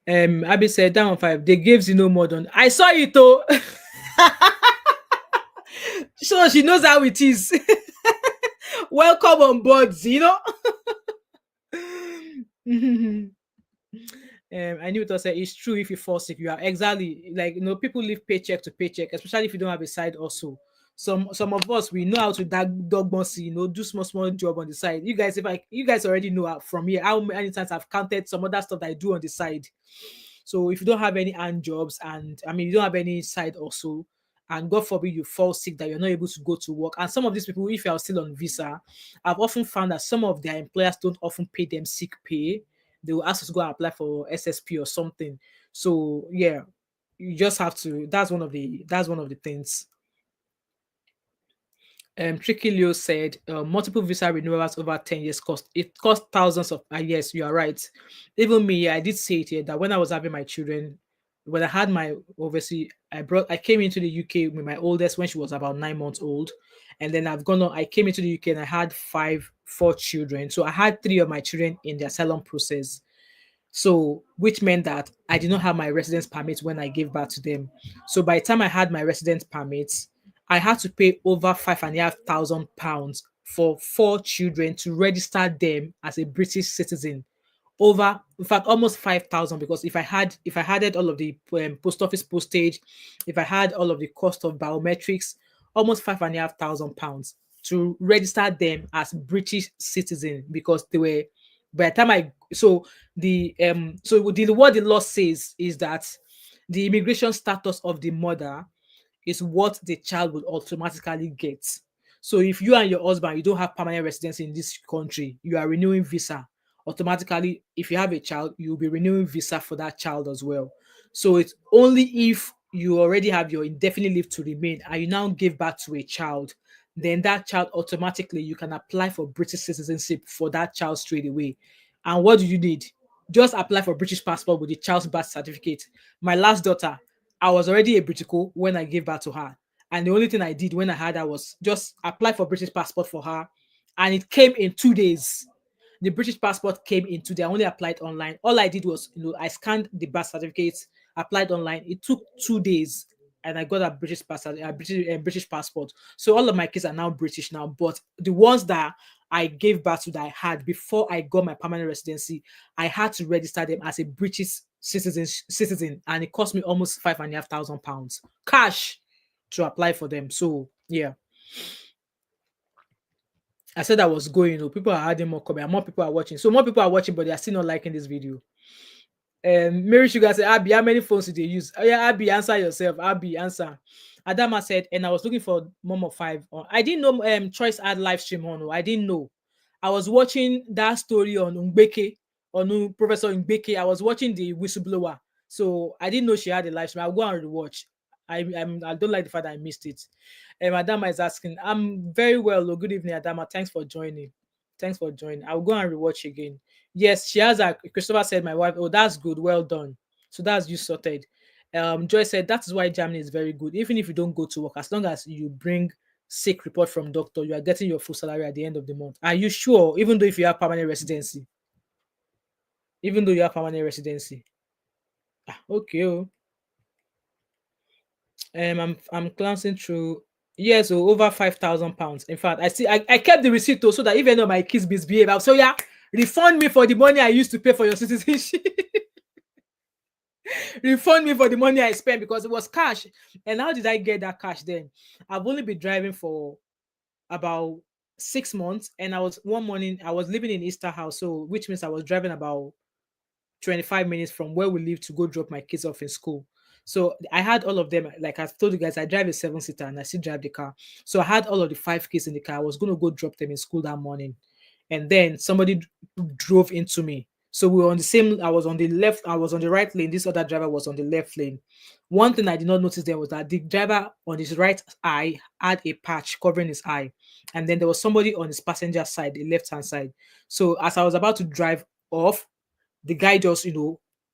Abby said down 5. They gave Zeno more than I saw it though. So she knows how it is. Welcome on board, Zeno. I knew it was it's true. If you fall sick, you are exactly like people live paycheck to paycheck, especially if you don't have a side also. Some of us, we know how to dog bossy, do small job on the side. You guys, you guys already know from here how many times I've counted some other stuff that I do on the side. So if you don't have any hand jobs, and you don't have any side also, and God forbid you fall sick that you're not able to go to work. And some of these people, if you are still on visa, I've often found that some of their employers don't often pay them sick pay. They will ask us to go and apply for SSP or something. So yeah, you just have to. That's one of the things. Tricky Leo said multiple visa renewals over 10 years cost thousands of yes, you are right. Even me, I did say it here that when I was having my children, when I had my obviously I came into the UK with my oldest when she was about 9 months old, and then I came into the UK and I had 4 children. So I had 3 of my children in the asylum process. So, which meant that I did not have my residence permit when I gave birth to them. So by the time I had my residence permits, I had to pay over £5,500 for 4 children to register them as a British citizen. In fact, almost 5,000, because if I added all of the post office postage, if I had all of the cost of biometrics, almost £5,500 to register them as British citizen, because they were by the time what the law says is that the immigration status of the mother is what the child will automatically get. So if you and your husband, you don't have permanent residence in this country, you are renewing visa automatically. If you have a child, you'll be renewing visa for that child as well. So it's only if you already have your indefinite leave to remain and you now give birth to a child, then that child automatically, you can apply for British citizenship for that child straight away. And what do you need? Just apply for British passport with the child's birth certificate. My last daughter, I was already a Britico when I gave birth to her. And the only thing I did when I had her was just apply for British passport for her. And it came in 2 days. The British passport came in 2 days. I only applied online. All I did was, I scanned the birth certificate, applied online. It took 2 days. and I got a British passport, British passport. So all of my kids are now British now, but the ones that I gave birth to that I had before I got my permanent residency, I had to register them as a British citizen, and it cost me almost £5,500 cash to apply for them. So yeah. I said I was going, people are adding more comment, more people are watching. So more people are watching, but they are still not liking this video. Mary Sugar said, Abby, how many phones did they use? Oh yeah, Abby, answer yourself. Abby, answer. Adama said, and I was looking for Mom of 5. I didn't know Choice had live stream on. I didn't know. I was watching that story on Umbeke, on Professor Umbeke. I was watching the whistleblower. So I didn't know she had a live stream. I'll go and rewatch. I don't like the fact that I missed it. Adama is asking, I'm very well. Good evening, Adama. Thanks for joining. Thanks for joining. I'll go and rewatch again. Yes, she has Christopher said, my wife. Oh, that's good. Well done. So that's you sorted. Joy said that is why Germany is very good. Even if you don't go to work, as long as you bring sick report from doctor, you are getting your full salary at the end of the month. Are you sure? Even though if you have permanent residency. Even though you have permanent residency. Okay. Oh. I'm glancing through. Yes, so over £5,000. In fact, I kept the receipt so that if any of my kids misbehave, I'll say, yeah, refund me for the money I used to pay for your citizenship. Refund me for the money I spent, because it was cash. And how did I get that cash then? I've only been driving for about 6 months, and one morning I was living in Easter House, so which means I was driving about 25 minutes from where we live to go drop my kids off in school. So I had all of them. Like I've told you guys, I drive a 7-seater and I still drive the car. So I had all of the 5 kids in the car. I was going to go drop them in school that morning. And then somebody drove into me. So we were on the same, I was on the left, I was on the right lane. This other driver was on the left lane. One thing I did not notice there was that the driver on his right eye had a patch covering his eye. And then there was somebody on his passenger side, the left-hand side. So as I was about to drive off, the guy just,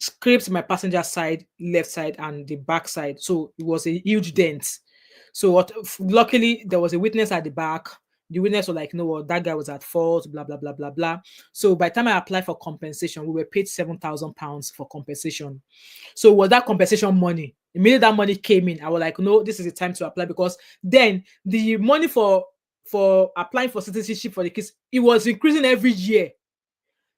scraped my passenger side, left side, and the back side. So it was a huge dent. So luckily, there was a witness at the back. The witness was like, you know what, that guy was at fault, blah, blah, blah, blah, blah. So by the time I applied for compensation, we were paid £7,000 for compensation. So was that compensation money? Immediately that money came in, I was like, no, this is the time to apply, because then the money for applying for citizenship for the kids, it was increasing every year.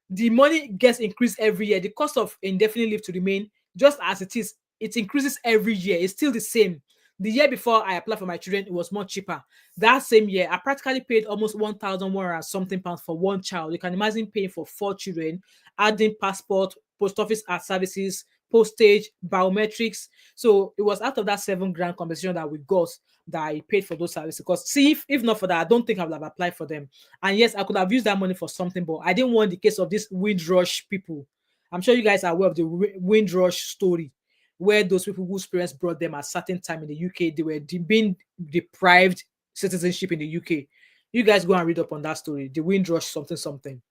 The money gets increased every year. The cost of indefinite leave to remain, just as it is, it increases every year. It's still the same. The year before I applied for my children, it was much cheaper. That same year, I practically paid almost £1,100 something for one child. You can imagine paying for 4 children, adding passport, post office services, postage, biometrics. So it was out of that £7,000 compensation that we got that I paid for those services. Because see, if not for that, I don't think I would have applied for them. And yes, I could have used that money for something, but I didn't want the case of this Windrush people. I'm sure you guys are aware of the Windrush story, where those people whose parents brought them at a certain time in the UK, they were being deprived citizenship in the UK. You guys go and read up on that story, the Windrush something.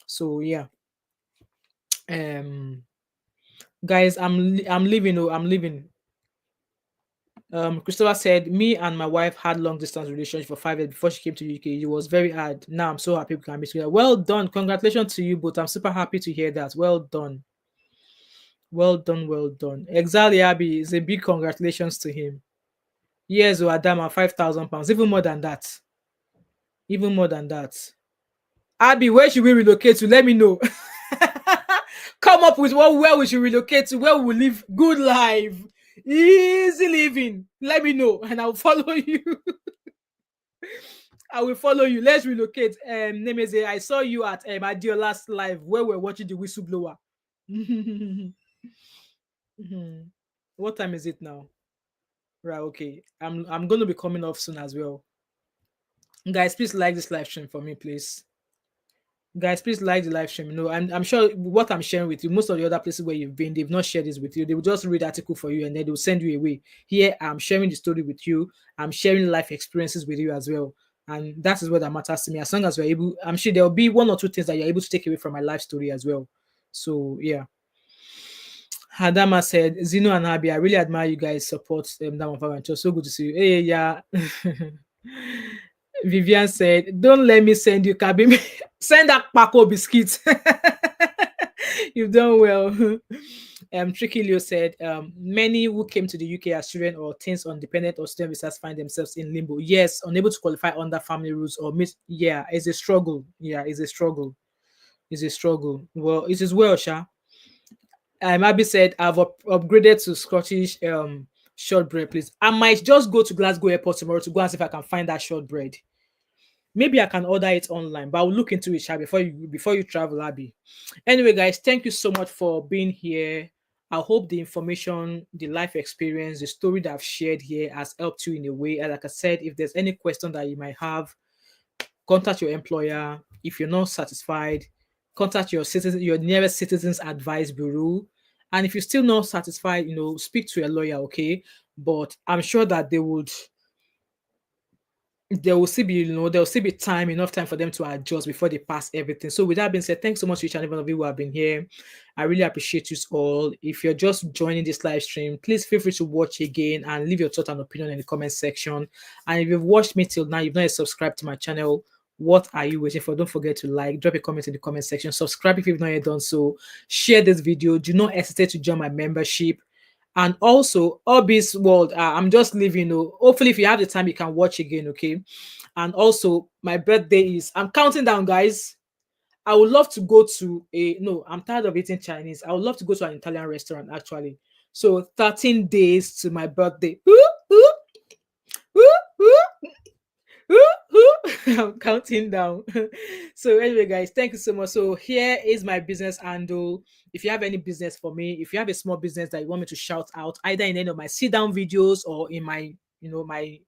So yeah. Guys, I'm leaving. Christopher said, me and my wife had long distance relationship for 5 years before she came to UK. It was very hard. Now I'm so happy we can meet together. Well done. Congratulations to you both. I'm super happy to hear that. Well done. Well done. Exali Abi is a big congratulations to him. Yes, Adama, £5,000. Even more than that. Abi, where should we relocate to? Let me know. Come up with where we should relocate to, where we will live good life. Easy living. Let me know and I'll follow you. I will follow you. Let's relocate. Nemeze, I saw you at Adiola's live where we're watching the whistleblower. What time is it now? Right, okay. I'm going to be coming off soon as well. Guys, please like this live stream for me, please. Guys, please like the live stream. No, I'm sure what I'm sharing with you, most of the other places where you've been, they've not shared this with you. They will just read the article for you and then they'll send you away. Here, I'm sharing the story with you. I'm sharing life experiences with you as well. And that is what that matters to me. As long as we're able, I'm sure there'll be 1 or 2 things that you're able to take away from my life story as well. So, yeah. Hadama said, Zeno and Abi, I really admire you guys' support. So good to see you. Hey, yeah. Vivian said, don't let me send you Kabim. Send that Paco biscuit. You've done well. Tricky Leo said, many who came to the UK as children or teens on dependent or student visas find themselves in limbo. Yes, unable to qualify under family rules or miss. Yeah, it's a struggle. Yeah, it's a struggle. It's a struggle. Well, it is well, Sha. Abby said, I've upgraded to Scottish shortbread, please. I might just go to Glasgow Airport tomorrow to go and see if I can find that shortbread. Maybe I can order it online, but I'll look into it, Sha, before you travel, Abby. Anyway, guys, thank you so much for being here. I hope the information, the life experience, the story that I've shared here has helped you in a way. And like I said, if there's any question that you might have, contact your employer. If you're not satisfied, contact your nearest citizens advice bureau. And if you're still not satisfied, speak to a lawyer, okay? But I'm sure that there will still be, enough time for them to adjust before they pass everything. So with that being said, thanks so much to each and every one of you who have been here. I really appreciate you all. If you're just joining this live stream, please feel free to watch again and leave your thought and opinion in the comment section. And if you've watched me till now, you've not yet subscribed to my channel, what are you waiting for? Don't forget to like, drop a comment in the comment section, subscribe if you've not yet done so, share this video, do not hesitate to join my membership. And also, Obi's World, I'm just leaving. Hopefully, if you have the time, you can watch again, okay? And also, my birthday is, I'm counting down, guys. I would love to go to I'm tired of eating Chinese. I would love to go to an Italian restaurant, actually. So, 13 days to my birthday. I'm counting down. So anyway, guys, thank you so much. So here is my business handle. If you have any business for me, if you have a small business that you want me to shout out, either in any of my sit down videos or in my my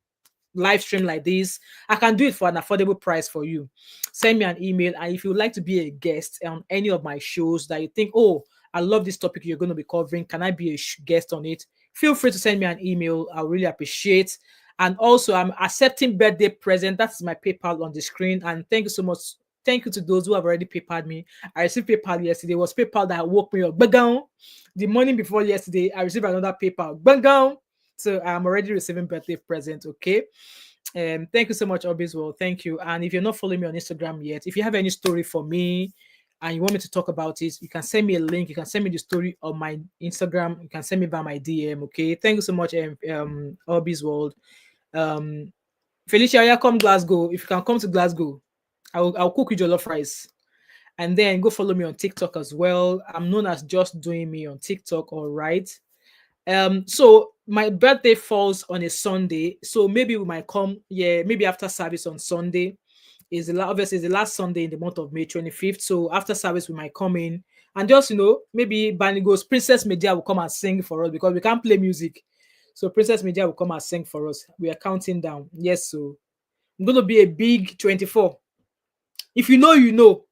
live stream like this, I can do it for an affordable price for you. Send me an email, and if you would like to be a guest on any of my shows that you think, oh, I love this topic you're going to be covering, can I be a guest on it? Feel free to send me an email. I really appreciate. And also, I'm accepting birthday present. That's my PayPal on the screen. And thank you so much. Thank you to those who have already PayPal me. I received PayPal yesterday. It was PayPal that woke me up. Bang! The morning before yesterday, I received another PayPal. Bang! So I'm already receiving birthday present. Okay. Thank you so much, Obi, as well. Thank you. And if you're not following me on Instagram yet, if you have any story for me and you want me to talk about it, you can send me a link. You can send me the story on my Instagram. You can send me by my DM. Okay. Thank you so much, Obi's World. Felicia, yeah, come Glasgow. If you can come to Glasgow, I'll cook you jollof rice. And then go follow me on TikTok as well. I'm known as Just Doing Me on TikTok, all right. So my birthday falls on a Sunday, so maybe we might come, maybe after service on Sunday. Obviously it's the last Sunday in the month of May 25th. So after service, we might come in and just maybe Barney goes, Princess Media will come and sing for us because we can't play music. So Princess Media will come and sing for us. We are counting down. Yes, so I'm going to be a big 24. If you know, you know.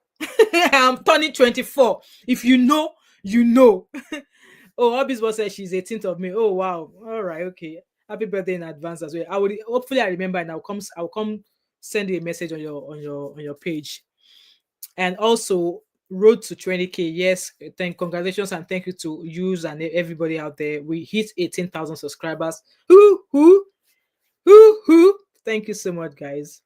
I'm turning 24. If you know, you know. Oh, Hobbies was said she's 18th of May. Oh, wow. All right, okay. Happy birthday in advance as well. Hopefully I remember, and I'll come send you a message on your page. And also, road to 20K. Yes, congratulations and thank you to you and everybody out there. We hit 18,000 subscribers. Who? Thank you so much, guys.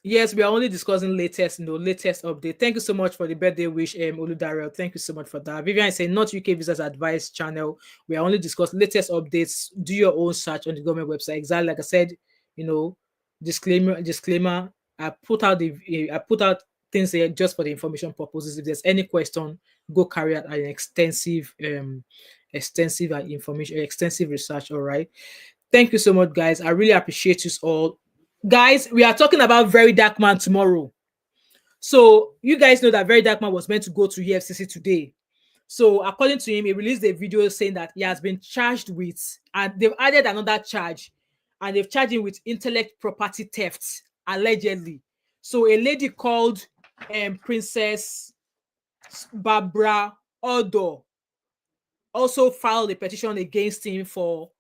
Yes, we are only discussing latest update. Thank you so much for the birthday wish, Oludario. Thank you so much for that. Vivian is saying, not UK Visas Advice channel. We are only discussing latest updates. Do your own search on the government website. Exactly like I said, disclaimer. I put out things here just for the information purposes. If there's any question, go carry out an extensive research. All right. Thank you so much, guys. I really appreciate you all. Guys, we are talking about Very Dark Man tomorrow. So you guys know that Very Dark Man was meant to go to EFCC today. So according to him, he released a video saying that he has been charged with, and they've added another charge, and they've charged him with intellect property theft, allegedly. So a lady called Princess Barbara Odo also filed a petition against him for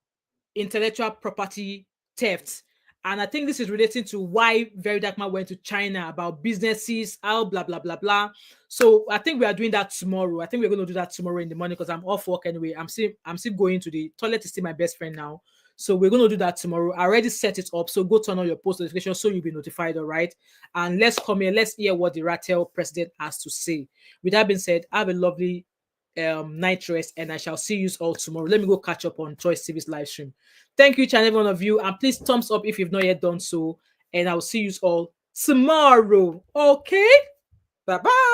intellectual property theft. And I think this is relating to why Very Dark Man went to China about businesses, how blah, blah, blah, blah. So I think we are doing that tomorrow. I think we're going to do that tomorrow in the morning because I'm off work anyway. I'm still going to the toilet to see my best friend now. So we're going to do that tomorrow. I already set it up. So go turn on your post notifications so you'll be notified, all right? And let's come here. Let's hear what the Ratel president has to say. With that being said, have a lovely night rest, and I shall see you all tomorrow. Let me go catch up on Choice TV's live stream. Thank you, each and every one of you, and please thumbs up if you've not yet done so, and I'll see you all tomorrow. Okay, bye bye.